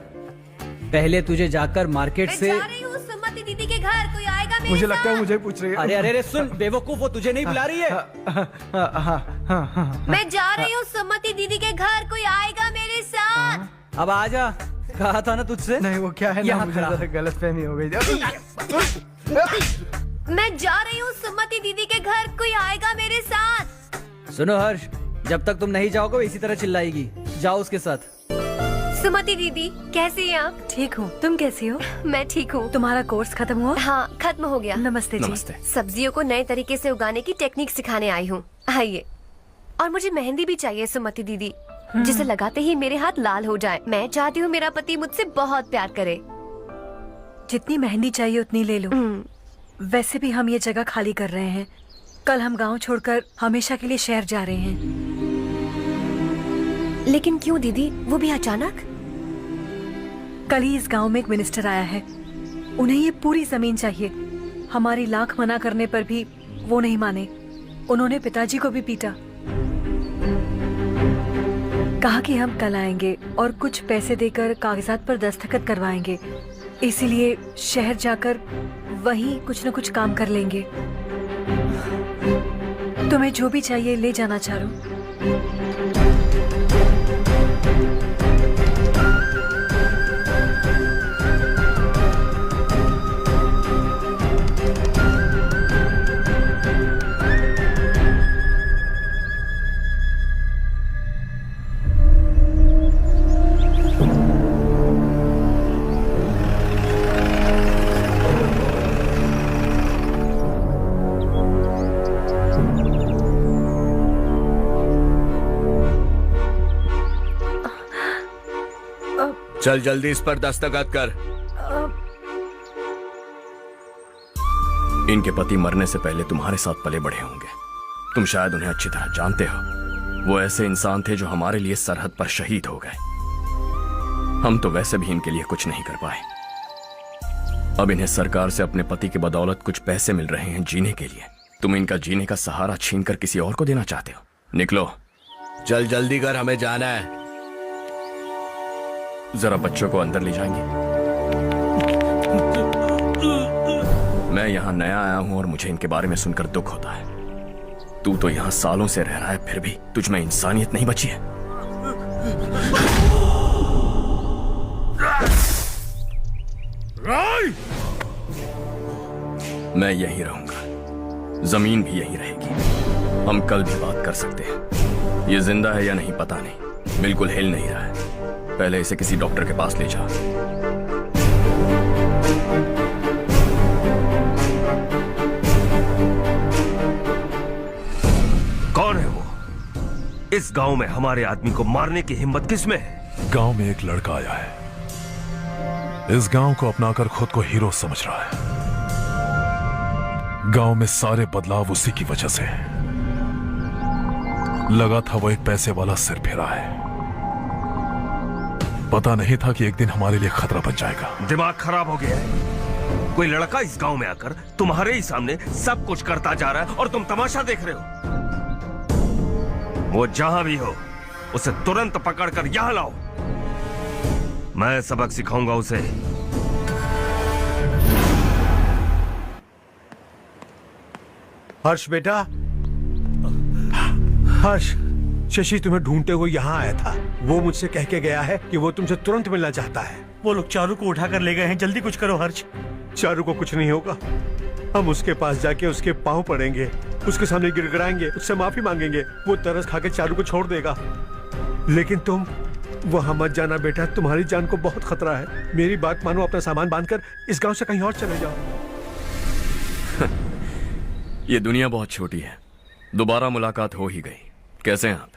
पहले तुझे जाकर मार्केट से। मैं जा रही हूँ सुमति दीदी के घर, कोई आएगा मेरे मुझे साथ? लगता है मुझे पूछ रही है। अरे अरे अरे सुन बेवकूफ, वो तुझे नहीं बुला रही है। मैं जा रही हूँ सुमति दीदी के घर, कोई आएगा मेरे साथ? अब आ जा, कहा था ना तुझसे। नहीं वो क्या है ना, यहाँ मुझे खड़ा। गलतफहमी हो गई। मैं जा रही हूँ सुमति दीदी के घर, कोई आएगा मेरे साथ? सुनो हर्ष, जब तक तुम नहीं जाओगे वो इसी तरह चिल्लाएगी। जाओ उसके साथ। सुमति दीदी कैसी हैं आप? ठीक हूँ, तुम कैसी हो? मैं ठीक हूँ। तुम्हारा कोर्स खत्म हुआ? हाँ खत्म हो गया। नमस्ते जी। नमस्ते। सब्जियों को नए तरीके से उगाने की टेक्निक सिखाने आई हूँ। आइए। और मुझे मेहंदी भी चाहिए सुमति दीदी, जिसे लगाते ही मेरे हाथ लाल हो जाए। मैं चाहती हूँ मेरा पति मुझसे बहुत प्यार करे। जितनी मेहंदी चाहिए उतनी ले लो। वैसे भी हम ये जगह खाली कर रहे हैं, कल हम गांव छोड़कर हमेशा के लिए शहर जा रहे हैं। लेकिन क्यों दीदी, वो भी अचानक? कल ही इस गांव में एक मिनिस्टर आया है, उन्हें ये पूरी जमीन चाहिए। हमारी लाख मना करने पर भी वो नहीं माने। उन्होंने पिताजी को भी पीटा। कहा कि हम कल आएंगे और कुछ पैसे देकर कागजात पर दस्तखत करवाएंगे। इसीलिए शहर जाकर वहीं कुछ न कुछ काम कर लेंगे। तुम्हें जो भी चाहिए ले जाना चारू। चल जल्दी इस पर दस्तखत कर। इनके पति मरने से पहले तुम्हारे साथ पले बढ़े होंगे। तुम शायद उन्हें अच्छी तरह जानते हो। वो ऐसे इंसान थे जो हमारे लिए सरहद पर शहीद हो गए। हम तो वैसे भी इनके लिए कुछ नहीं कर पाए। अब इन्हें सरकार से अपने पति की बदौलत कुछ पैसे मिल रहे हैं जीने के लिए। तुम इनका जीने का सहारा छीनकर किसी और को देना चाहते हो? निकलो। चल जल्दी कर, हमें जाना है। जरा बच्चों को अंदर ले जाएंगे? मैं यहाँ नया आया हूँ और मुझे इनके बारे में सुनकर दुख होता है। तू तो यहाँ सालों से रह रहा है, फिर भी तुझ में इंसानियत नहीं बची है। मैं यहीं रहूंगा, जमीन भी यहीं रहेगी। हम कल भी बात कर सकते हैं। ये जिंदा है या नहीं पता नहीं, बिल्कुल हिल नहीं रहा है। पहले इसे किसी डॉक्टर के पास ले जा। कौन है वो? इस गांव में हमारे आदमी को मारने की हिम्मत किस में है? गांव में एक लड़का आया है, इस गांव को अपनाकर खुद को हीरो समझ रहा है। गांव में सारे बदलाव उसी की वजह से है। लगा था वो एक पैसे वाला सिर फेरा है, पता नहीं था कि एक दिन हमारे लिए खतरा बन जाएगा। दिमाग खराब हो गया है। कोई लड़का इस गांव में आकर तुम्हारे ही सामने सब कुछ करता जा रहा है और तुम तमाशा देख रहे हो। वो जहां भी हो उसे तुरंत पकड़कर यहां लाओ। मैं सबक सिखाऊंगा उसे। हर्ष बेटा, हर्ष, शशि तुम्हें ढूंढते हुए यहाँ आया था। वो मुझसे कह के गया है कि वो तुमसे तुरंत मिलना चाहता है। वो लोग चारू को उठाकर ले गए हैं, जल्दी कुछ करो हर्ष। चारू को कुछ नहीं होगा। हम उसके पास जाके उसके पांव पड़ेंगे, उसके सामने गिड़गिड़ाएंगे, उससे माफी मांगेंगे। वो तरस खा के चारू को छोड़ देगा। लेकिन तुम वहां मत जाना बेटा, तुम्हारी जान को बहुत खतरा है। मेरी बात मानो, अपना सामान बांधकर इस गांव से कहीं और चले जाओ। ये दुनिया बहुत छोटी है, दोबारा मुलाकात हो ही गई। कैसे हैं आप?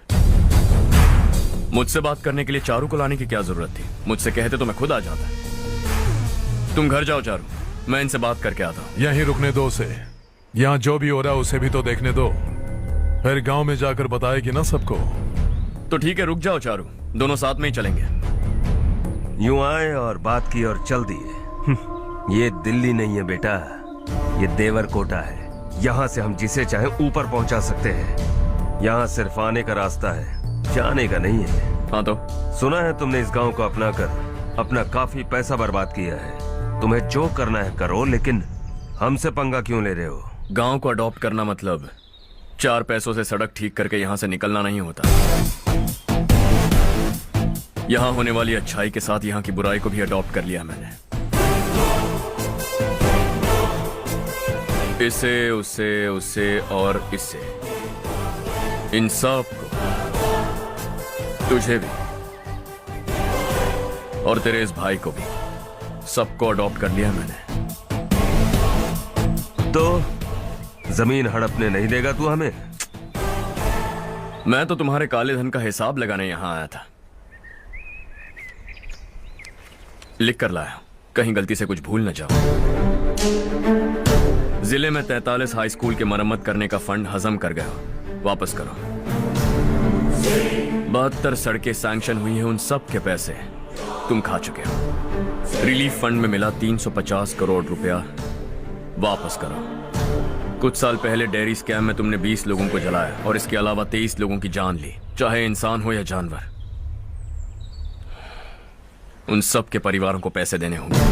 मुझसे बात करने के लिए चारू को लाने की क्या जरूरत थी? मुझसे कहते तो मैं खुद आ जाता। तुम घर जाओ चारू, मैं इनसे बात करके आता हूँ। यहीं रुकने दो उसे। यहाँ जो भी हो रहा है उसे भी तो देखने दो, फिर गांव में जाकर बताएगी ना सबको। तो ठीक है, रुक जाओ चारू, दोनों साथ में ही चलेंगे। यूं आए और बात की और चल दिए। ये दिल्ली नहीं है बेटा, ये देवरकोटा है। यहाँ से हम जिसे चाहे ऊपर पहुंचा सकते हैं। यहाँ सिर्फ आने का रास्ता है, जाने का नहीं है। हाँ तो सुना है तुमने इस गांव को अपनाकर अपना काफी पैसा बर्बाद किया है। तुम्हें जो करना है करो, लेकिन हमसे पंगा क्यों ले रहे हो? गांव को अडॉप्ट करना मतलब 4 पैसों से सड़क ठीक करके यहाँ से निकलना नहीं होता। यहाँ होने वाली अच्छाई के साथ यहाँ की बुराई को भी अडॉप्ट कर लिया मैंने। इसे, उसे, उसे और इससे, इन सब को, तुझे भी और तेरे इस भाई को भी, सबको अडॉप्ट कर लिया मैंने। तो जमीन हड़पने नहीं देगा तू हमें? मैं तो तुम्हारे काले धन का हिसाब लगाने यहां आया था। लिख कर लाया, कहीं गलती से कुछ भूल न जाओ। जिले में 43 हाई स्कूल के मरम्मत करने का फंड हजम कर गए हो, वापस करो। 72 सड़कें सैंक्शन हुई हैं, उन सब के पैसे तुम खा चुके हो। रिलीफ फंड में मिला 350 करोड़ रुपया, वापस करो। कुछ साल पहले डेयरी स्कैम में तुमने 20 लोगों को जलाया और इसके अलावा 23 लोगों की जान ली, चाहे इंसान हो या जानवर। उन सब के परिवारों को पैसे देने होंगे।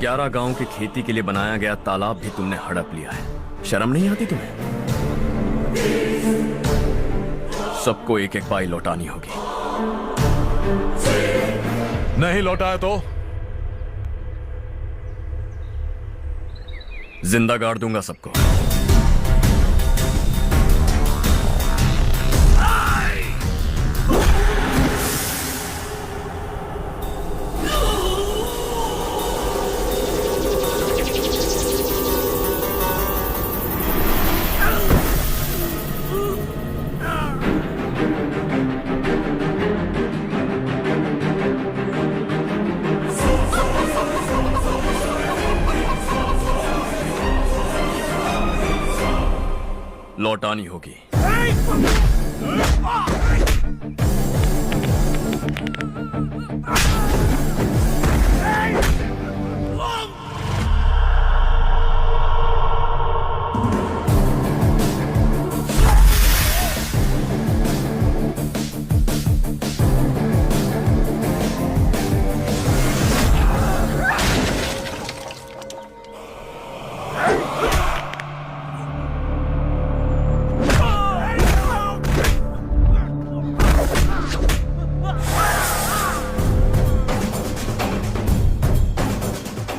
11 गांव की खेती के लिए बनाया गया तालाब भी तुमने हड़प लिया है। शर्म नहीं आती तुम्हें? सबको एक एक पाई लौटानी होगी। नहीं लौटाया तो जिंदा गाड़ दूंगा सबको। लौटानी होगी।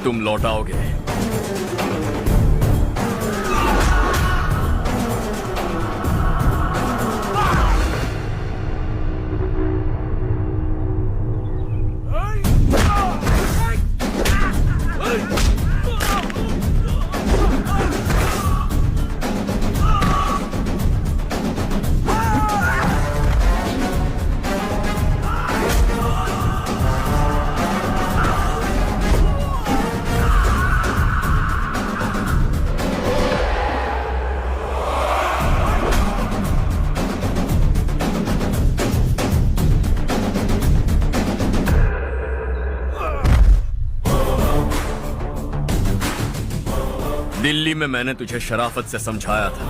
तुम लौटाओगे। दिल्ली में मैंने तुझे शराफत से समझाया था,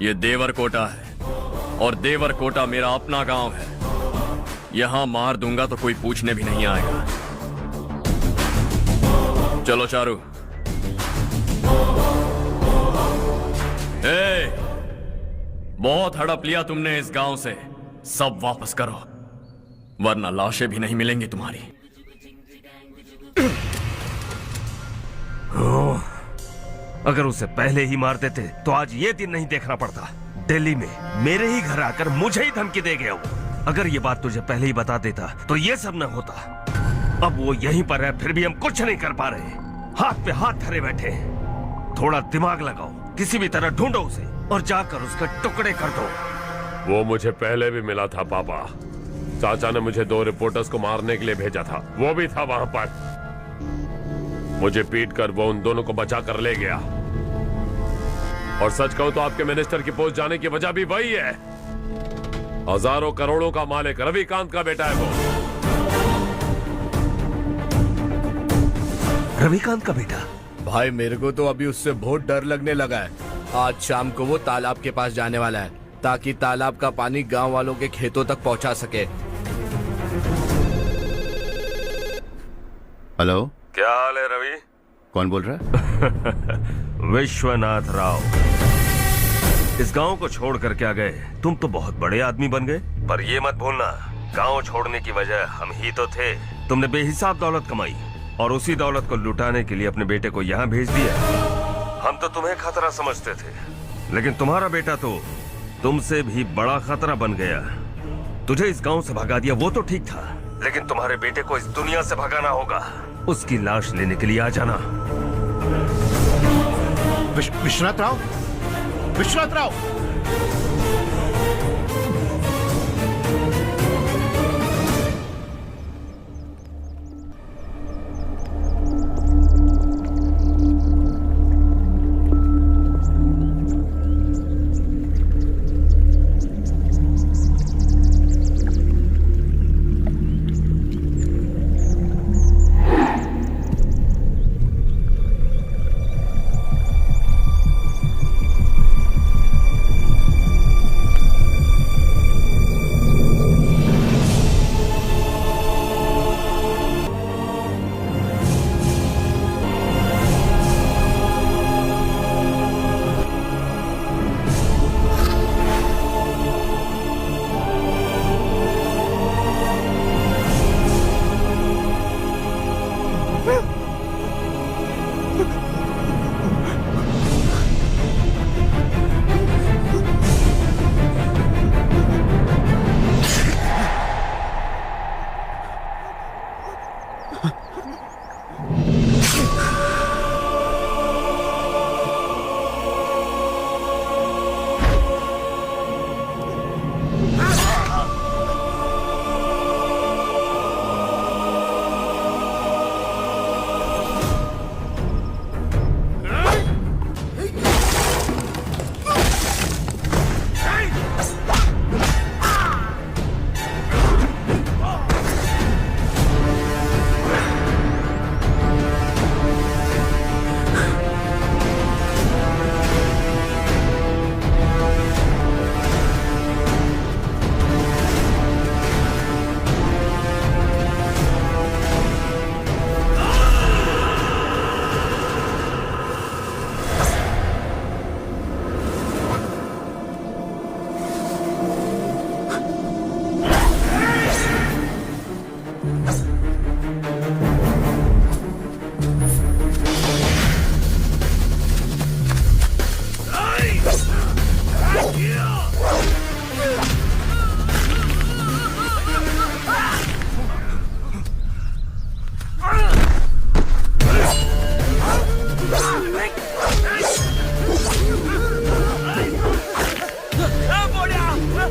ये देवर कोटा है और देवर कोटा मेरा अपना गांव है। यहां मार दूंगा तो कोई पूछने भी नहीं आएगा। चलो चारू। बहुत हड़प लिया तुमने इस गांव से, सब वापस करो वरना लाशें भी नहीं मिलेंगी तुम्हारी। अगर उसे पहले ही मार देते तो आज ये दिन नहीं देखना पड़ता। दिल्ली में मेरे ही घर आकर मुझे ही धमकी दे गया वो। अगर ये बात तुझे पहले ही बता देता तो ये सब न होता। अब वो यहीं पर है, फिर भी हम कुछ नहीं कर पा रहे। हाथ पे हाथ धरे बैठे हैं। थोड़ा दिमाग लगाओ, किसी भी तरह ढूंढो उसे और जाकर उसके टुकड़े कर दो। वो मुझे पहले भी मिला था पापा। चाचा ने मुझे 2 रिपोर्टर्स को मारने के लिए भेजा था, वो भी था वहां पर। मुझे पीट कर वो उन दोनों को बचा कर ले गया। और सच कहूं तो आपके मिनिस्टर की पोस्ट जाने की वजह भी वही है। हजारों करोड़ों का मालिक रविकांत का बेटा है वो। रविकांत का बेटा? भाई मेरे को तो अभी उससे बहुत डर लगने लगा है। आज शाम को वो तालाब के पास जाने वाला है ताकि तालाब का पानी गांव वालों के खेतों तक पहुंचा सके। हेलो, क्या हाल है रवि? कौन बोल रहा है? विश्वनाथ राव। इस गांव को छोड़ कर क्या गए? तुम तो बहुत बड़े आदमी बन गए। पर ये मत भूलना, गांव छोड़ने की वजह हम ही तो थे। तुमने बेहिसाब दौलत कमाई और उसी दौलत को लुटाने के लिए अपने बेटे को यहाँ भेज दिया। हम तो तुम्हें खतरा समझते थे, लेकिन तुम्हारा बेटा तो तुमसे भी बड़ा खतरा बन गया। तुझे इस गांव से भगा दिया वो तो ठीक था, लेकिन तुम्हारे बेटे को इस दुनिया से भगाना होगा। उसकी लाश लेने के लिए आ जाना। विश्वनाथ राव, विश्वनाथ राव!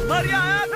भरिया आया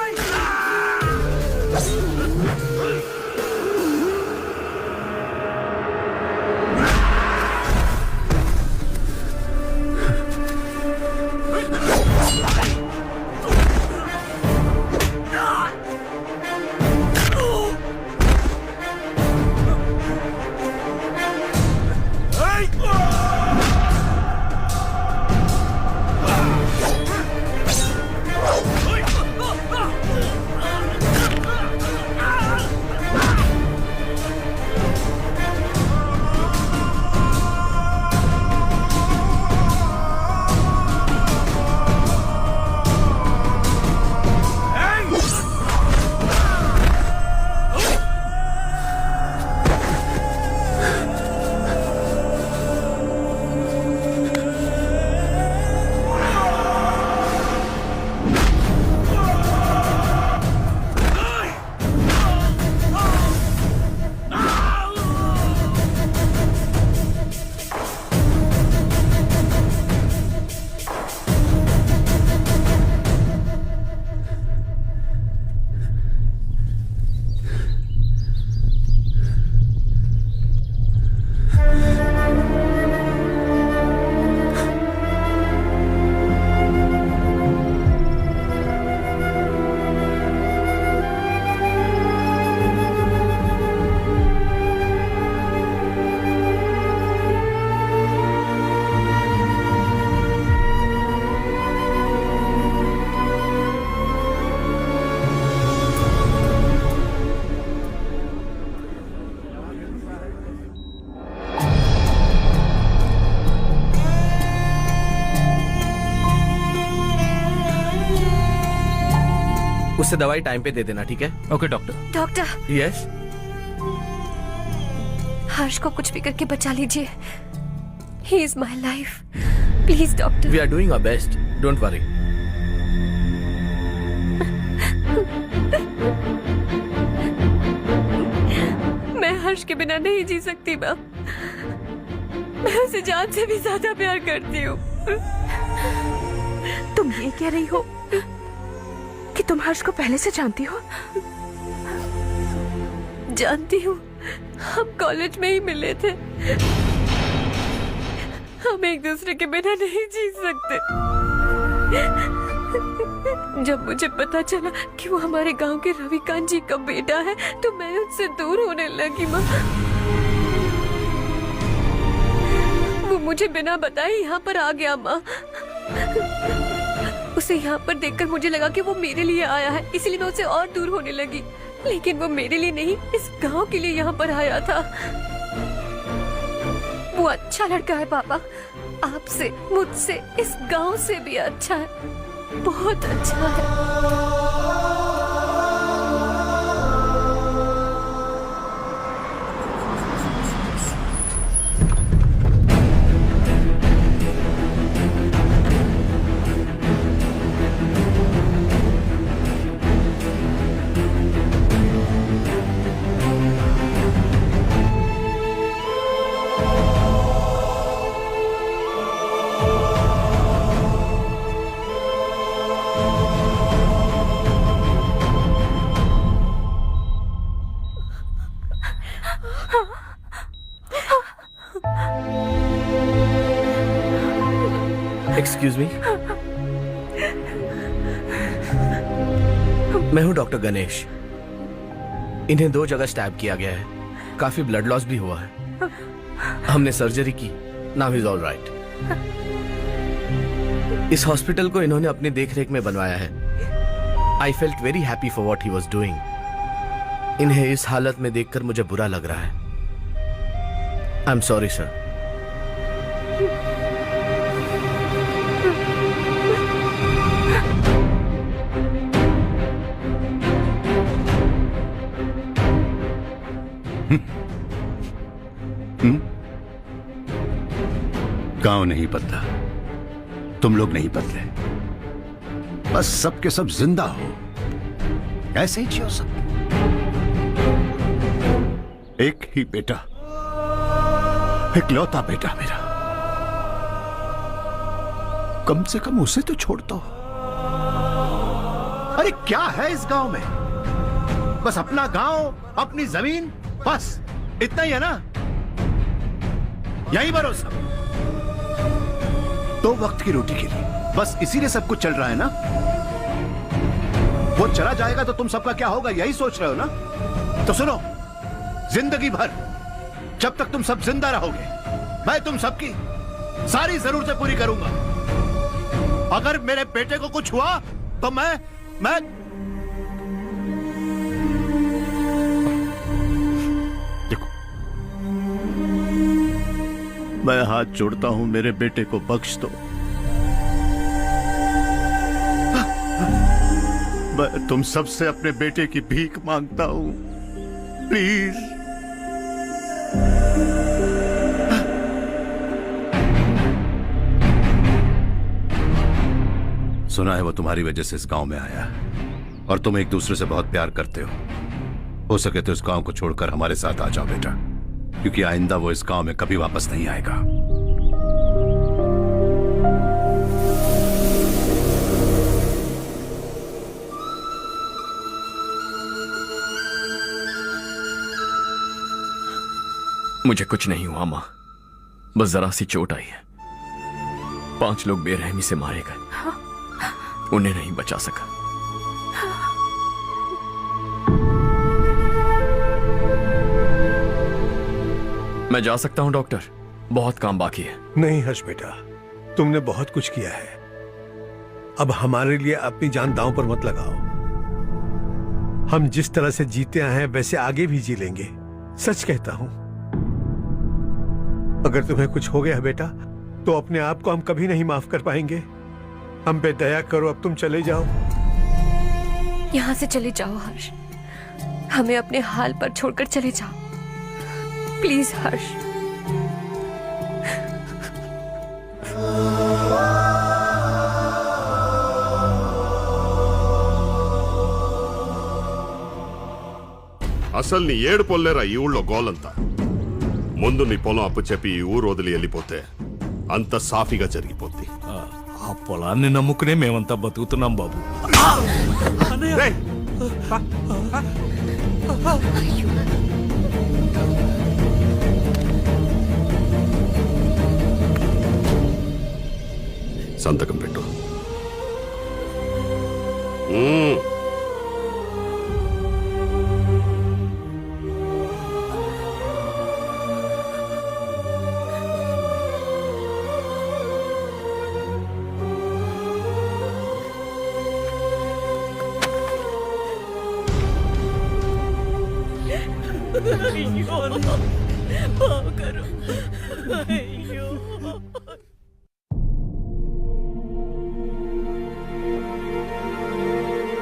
उससे दवाई टाइम पे दे देना, ठीक है? Okay doctor. Doctor yes. Harsh को कुछ भी करके बचा लीजिए। He is my life, please doctor. We are doing our best, don't worry. मैं हर्ष के बिना नहीं जी सकती माँ। मैं उसे जान से भी ज्यादा प्यार करती हूँ। तुम ये कह रही हो कि तुम हर्ष को पहले से जानती हो? जानती हूँ, हम कॉलेज में ही मिले थे। हम एक दूसरे के बिना नहीं जी सकते। जब मुझे पता चला कि वो हमारे गांव के रविकांत जी का बेटा है तो मैं उससे दूर होने लगी माँ। वो मुझे बिना बताए यहाँ पर आ गया माँ। उसे यहाँ पर देखकर मुझे लगा कि वो मेरे लिए आया है, इसलिए मैं उससे और दूर होने लगी। लेकिन वो मेरे लिए नहीं, इस गांव के लिए यहाँ पर आया था। वो अच्छा लड़का है पापा, आपसे, मुझसे, इस गांव से भी अच्छा है, बहुत अच्छा है। एक्सक्यूज मी, मैं हूं डॉक्टर गणेश। इन्हें 2 जगह स्टैब किया गया है, काफी ब्लड लॉस भी हुआ है। हमने सर्जरी की, नाउ इज ऑल राइट। इस हॉस्पिटल को इन्होंने अपनी देखरेख में बनवाया है। I felt very happy for what he was doing. इन्हें इस हालत में देखकर मुझे बुरा लग रहा है। I am sorry sir. गांव नहीं बदला, तुम लोग नहीं बदले, बस सबके सब जिंदा हो, ऐसे ही जियो सब। एक ही बेटा, इकलौता बेटा मेरा, कम से कम उसे तो छोड़ दो। अरे क्या है इस गांव में? बस अपना गांव, अपनी जमीन, बस इतना ही है ना? यही भरोसा, 2 वक्त की रोटी के लिए, बस इसीलिए सब कुछ चल रहा है ना? वो चला जाएगा तो तुम सबका क्या होगा, यही सोच रहे हो ना? तो सुनो, जिंदगी भर जब तक तुम सब जिंदा रहोगे, मैं तुम सबकी सारी जरूरतें पूरी करूंगा। अगर मेरे बेटे को कुछ हुआ तो मैं देखो, मैं हाथ जोड़ता हूं, मेरे बेटे को बख्श दो। मैं तुम सबसे अपने बेटे की भीख मांगता हूं, प्लीज। सुना है वो तुम्हारी वजह से इस गांव में आया और तुम एक दूसरे से बहुत प्यार करते हो सके तो इस गांव को छोड़कर हमारे साथ आ जाओ बेटा, क्योंकि आइंदा वो इस गांव में कभी वापस नहीं आएगा। मुझे कुछ नहीं हुआ माँ, बस जरा सी चोट आई है। 5 लोग बेरहमी से मारे गए, उन्हें नहीं बचा सका। मैं जा सकता हूं डॉक्टर, बहुत काम बाकी है। नहीं हर्ष बेटा, तुमने बहुत कुछ किया है, अब हमारे लिए अपनी जान दांव पर मत लगाओ। हम जिस तरह से जीते आए हैं वैसे आगे भी जी लेंगे, सच कहता हूं। अगर तुम्हें कुछ हो गया बेटा तो अपने आप को हम कभी नहीं माफ कर पाएंगे। हम पे दया करो, अब तुम चले जाओ। यहाँ से चले जाओ हर्ष, हमें अपने हाल पर छोड़कर चले जाओ, प्लीज हर्ष। అసలు నీ ఏడు పొల్లేరా ఈ ఊళ్ళో గోలంతా. ముందు నీ పొలం అప్పు చెప్పి ఈ ఊరు వదిలి వెళ్ళిపోతే అంత సాఫీగా జరిగిపోద్ది. ఆ పొలాన్ని నమ్ముకునే మేమంతా బతుకుతున్నాం బాబు. రేయ్, సంతకం పెట్టు.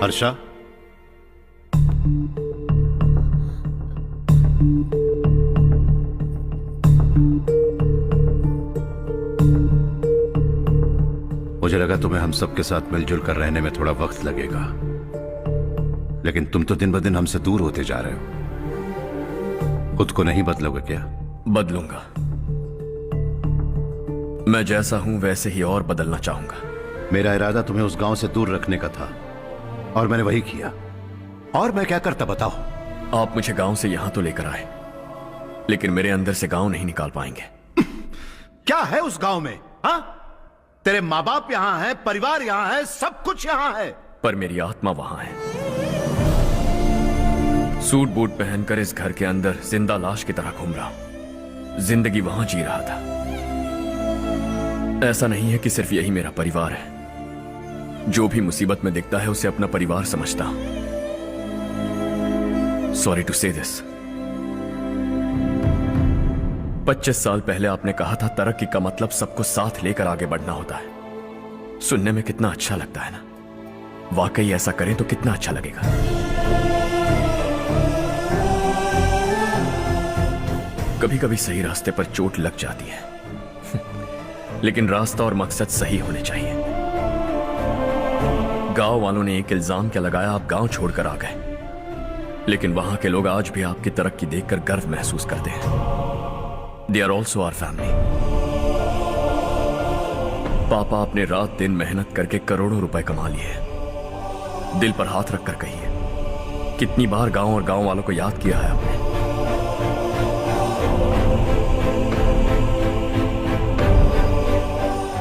हर्षा, मुझे लगा तुम्हें हम सबके साथ मिलजुल कर रहने में थोड़ा वक्त लगेगा, लेकिन तुम तो दिन ब दिन हमसे दूर होते जा रहे हो। खुद को नहीं बदलोगे क्या? बदलूंगा। मैं जैसा हूं वैसे ही और बदलना चाहूंगा। मेरा इरादा तुम्हें उस गांव से दूर रखने का था और मैंने वही किया। और मैं क्या करता बताओ? आप मुझे गांव से यहां तो लेकर आए, लेकिन मेरे अंदर से गांव नहीं निकाल पाएंगे। क्या है उस गांव में? हाँ, तेरे माँ बाप यहाँ हैं, परिवार यहाँ है, सब कुछ यहाँ है, पर मेरी आत्मा वहां है। सूट बूट पहनकर इस घर के अंदर जिंदा लाश की तरह घूम रहा हूं। जिंदगी वहां जी रहा था। ऐसा नहीं है कि सिर्फ यही मेरा परिवार है। जो भी मुसीबत में दिखता है उसे अपना परिवार समझता। सॉरी टू से दिस। 25 साल पहले आपने कहा था तरक्की का मतलब सबको साथ लेकर आगे बढ़ना होता है। सुनने में कितना अच्छा लगता है ना? वाकई ऐसा करें तो कितना अच्छा लगेगा। कभी कभी सही रास्ते पर चोट लग जाती है, लेकिन रास्ता और मकसद सही होने चाहिए। गांव वालों ने एक इल्जाम क्या लगाया, आप गांव छोड़कर आ गए, लेकिन वहां के लोग आज भी आपकी तरक्की देखकर गर्व महसूस करते हैं। They are also our family. पापा अपने रात दिन मेहनत करके करोड़ों रुपए कमा लिए, दिल पर हाथ रखकर कहिए, कितनी बार गांव और गांव वालों को याद किया है आपने?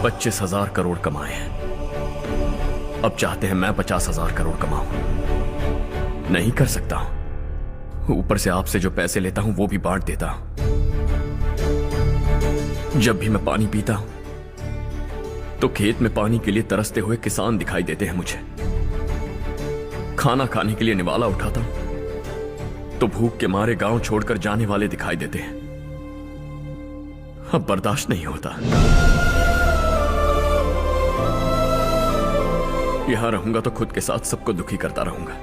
$25,000 करोड़ कमाए हैं, अब चाहते हैं मैं 50,000 करोड़ कमाऊं। नहीं कर सकता हूं। ऊपर से आपसे जो पैसे लेता हूं वो भी बांट देता हूं। जब भी मैं पानी पीता हूं तो खेत में पानी के लिए तरसते हुए किसान दिखाई देते हैं मुझे। खाना खाने के लिए निवाला उठाता हूं तो भूख के मारे गांव छोड़कर जाने वाले दिखाई देते हैं। अब बर्दाश्त नहीं होता। यहां रहूंगा तो खुद के साथ सबको दुखी करता रहूंगा,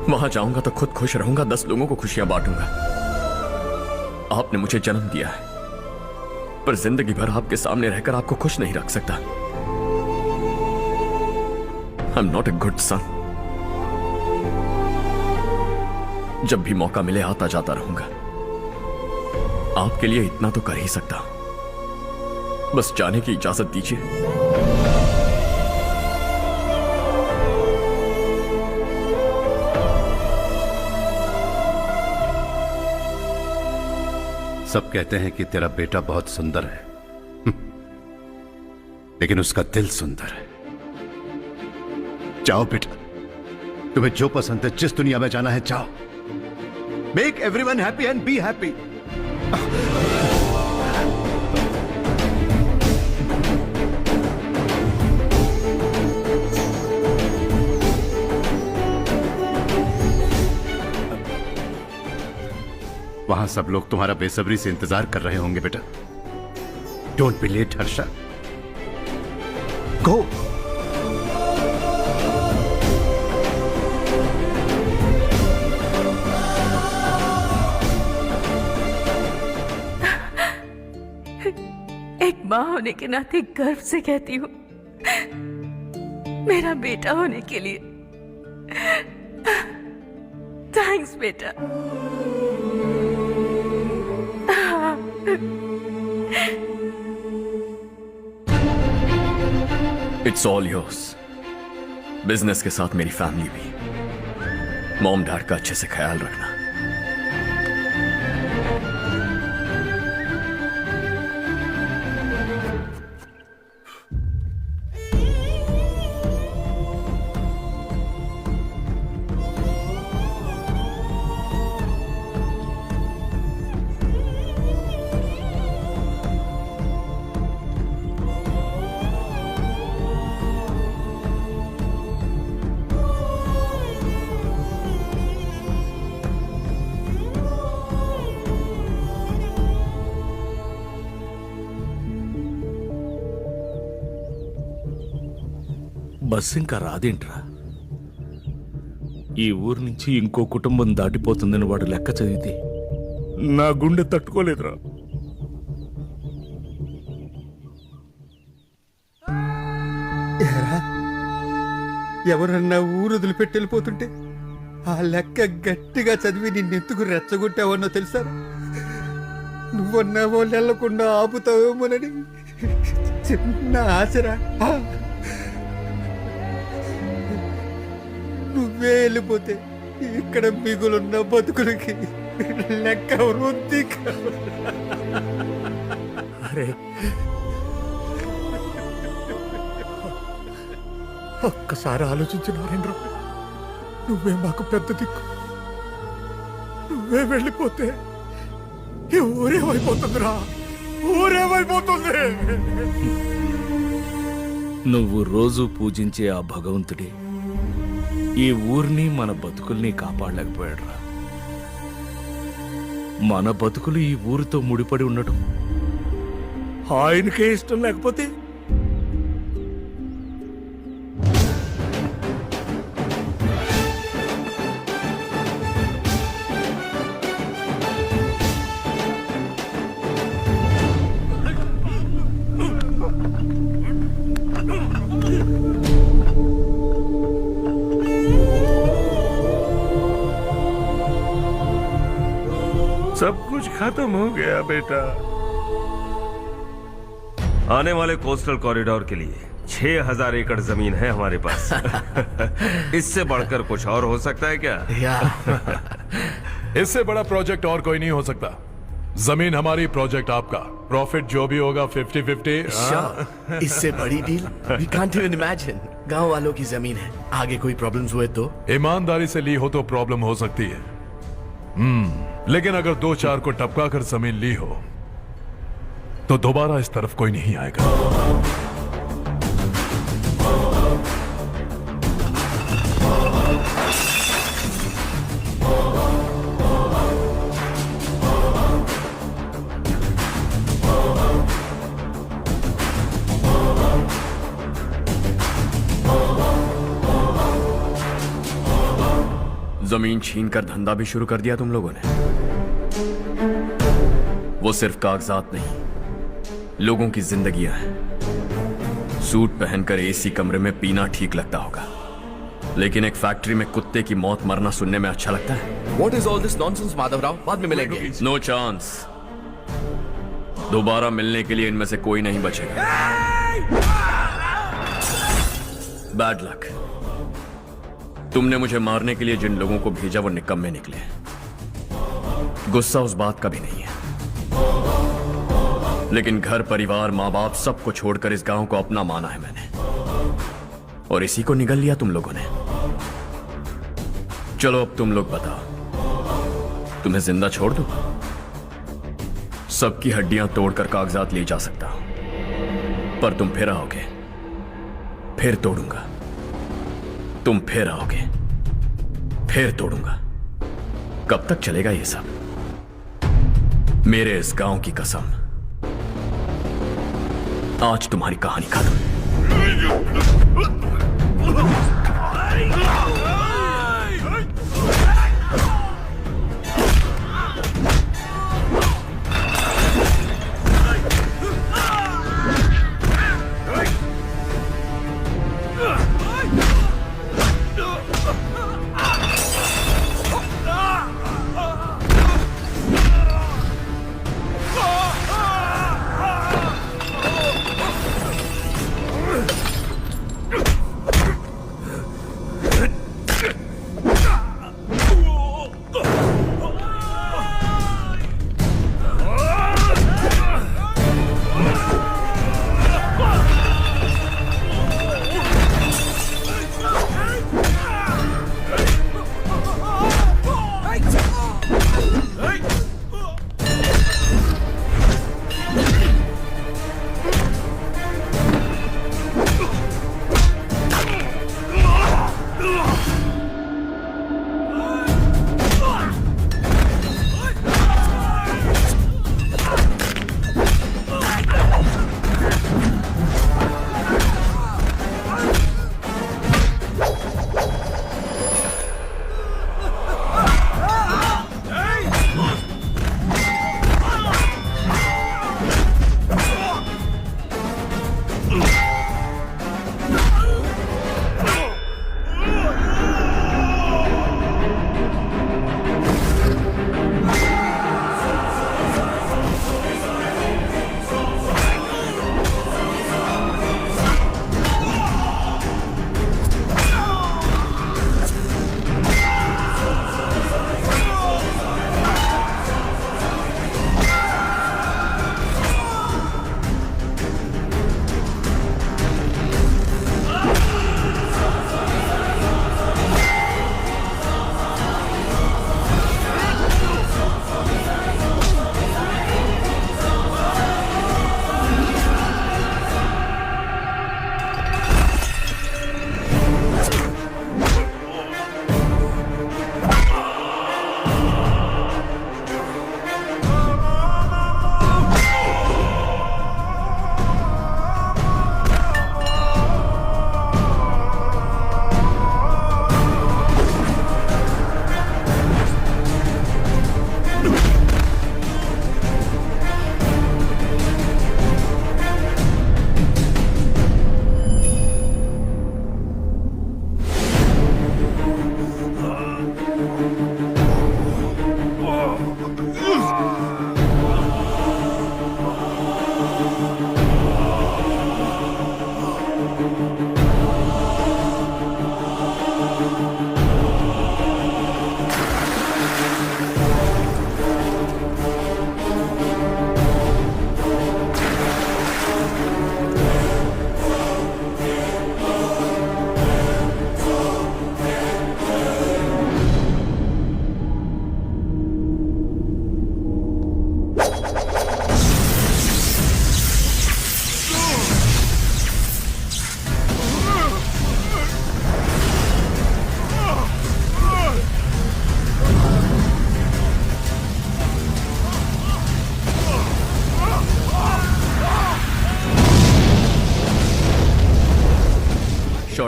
वहां जाऊंगा तो खुद खुश रहूंगा, 10 लोगों को खुशियां बांटूंगा। आपने मुझे जन्म दिया है, पर जिंदगी भर आपके सामने रहकर आपको खुश नहीं रख सकता। I am not a good son. जब भी मौका मिले आता जाता रहूंगा। आपके लिए इतना तो कर ही सकता हूं, बस जाने की इजाजत दीजिए। सब कहते हैं कि तेरा बेटा बहुत सुंदर है, लेकिन उसका दिल सुंदर है। जाओ बेटा, तुम्हें जो पसंद है, जिस दुनिया में जाना है जाओ। Make everyone happy and be happy. वहां सब लोग तुम्हारा बेसब्री से इंतजार कर रहे होंगे बेटा। डोंट बी लेट हर्षा, गो। एक माँ होने के नाते गर्व से कहती हूँ, मेरा बेटा होने के लिए थैंक्स बेटा। It's all yours. बिजनेस के साथ मेरी फैमिली भी। मॉम डैड का अच्छे से ख्याल रखना। బస్ ఇంకా రాదేంట్రా? ఈ ఊరు నుంచి ఇంకో కుటుంబం దాటిపోతుందని వాడు లెక్క చదివితే నా గుండె తట్టుకోలేదురా. ఎవరన్నా ఊరు వదిలిపెట్టి వెళ్ళిపోతుంటే ఆ లెక్క గట్టిగా చదివి నిన్నెందుకు రెచ్చగొట్టావన్నో తెలుసా? నువ్వన్నావో వెళ్ళకుండా ఆపుతావేమోనని చిన్న ఆశరా. నువ్వే వెళ్ళిపోతే ఇక్కడ మిగులున్న బతుకులకి లెక్క వృద్ధి. అరే ఒక్కసారి ఆలోచించు నారాయణరావు, నువ్వే మాకు పెద్ద దిక్కు. నువ్వే వెళ్ళిపోతే ఈ ఊరేమైపోతుందిరా, ఊరేమైపోతుంది. నువ్వు రోజు పూజించే ఆ భగవంతుడే ఈ ఊరిని మన బతుకుల్ని కాపాడలేకపోయాడురా. మన బతుకులు ఈ ఊరితో ముడిపడి ఉండటం ఆయనకే ఇష్టం లేకపోతే सब कुछ खत्म हो गया बेटा। आने वाले कोस्टल कॉरिडोर के लिए 6,000 एकड़ जमीन है हमारे पास। इससे बढ़कर कुछ और हो सकता है क्या? इससे बड़ा प्रोजेक्ट और कोई नहीं हो सकता। जमीन हमारी, प्रोजेक्ट आपका, प्रॉफिट जो भी होगा 50-50। Sure. इससे बड़ी deal we can't even imagine. गांव वालों की जमीन है, आगे कोई प्रॉब्लम्स हुए तो? ईमानदारी से ली हो तो प्रॉब्लम हो सकती है, लेकिन अगर 2-4 को टपका कर जमीन ली हो तो दोबारा इस तरफ कोई नहीं आएगा। जमीन छीन कर धंधा भी शुरू कर दिया तुम लोगों ने। वो सिर्फ कागजात नहीं, लोगों की जिंदगियां हैं। सूट पहनकर एसी कमरे में पीना ठीक लगता होगा, लेकिन एक फैक्ट्री में कुत्ते की मौत मरना सुनने में अच्छा लगता है। What is all this nonsense, Madhavrao? बाद में मिलेंगे। No chance. दोबारा मिलने के लिए इनमें से कोई नहीं बचेगा। Bad luck. तुमने मुझे मारने के लिए जिन लोगों को भेजा वो निकम्मे निकले। गुस्सा उस बात का भी नहीं है, लेकिन घर परिवार माँ बाप सबको छोड़कर इस गांव को अपना माना है मैंने, और इसी को निगल लिया तुम लोगों ने। चलो अब तुम लोग बताओ, तुम्हें जिंदा छोड़ दूं? सबकी हड्डियां तोड़कर कागजात ले जा सकता हूं, पर तुम फिर आओगे, फिर तोड़ूंगा। तुम फिर आओगे, फिर तोड़ूंगा। कब तक चलेगा ये सब? मेरे इस गांव की कसम, आज तुम्हारी कहानी खत्म।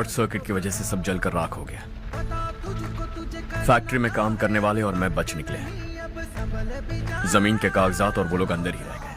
शॉर्ट सर्किट की वजह से सब जलकर राख हो गया। फैक्ट्री में काम करने वाले और मैं बच निकले। जमीन के कागजात और वो लोग अंदर ही रह गए।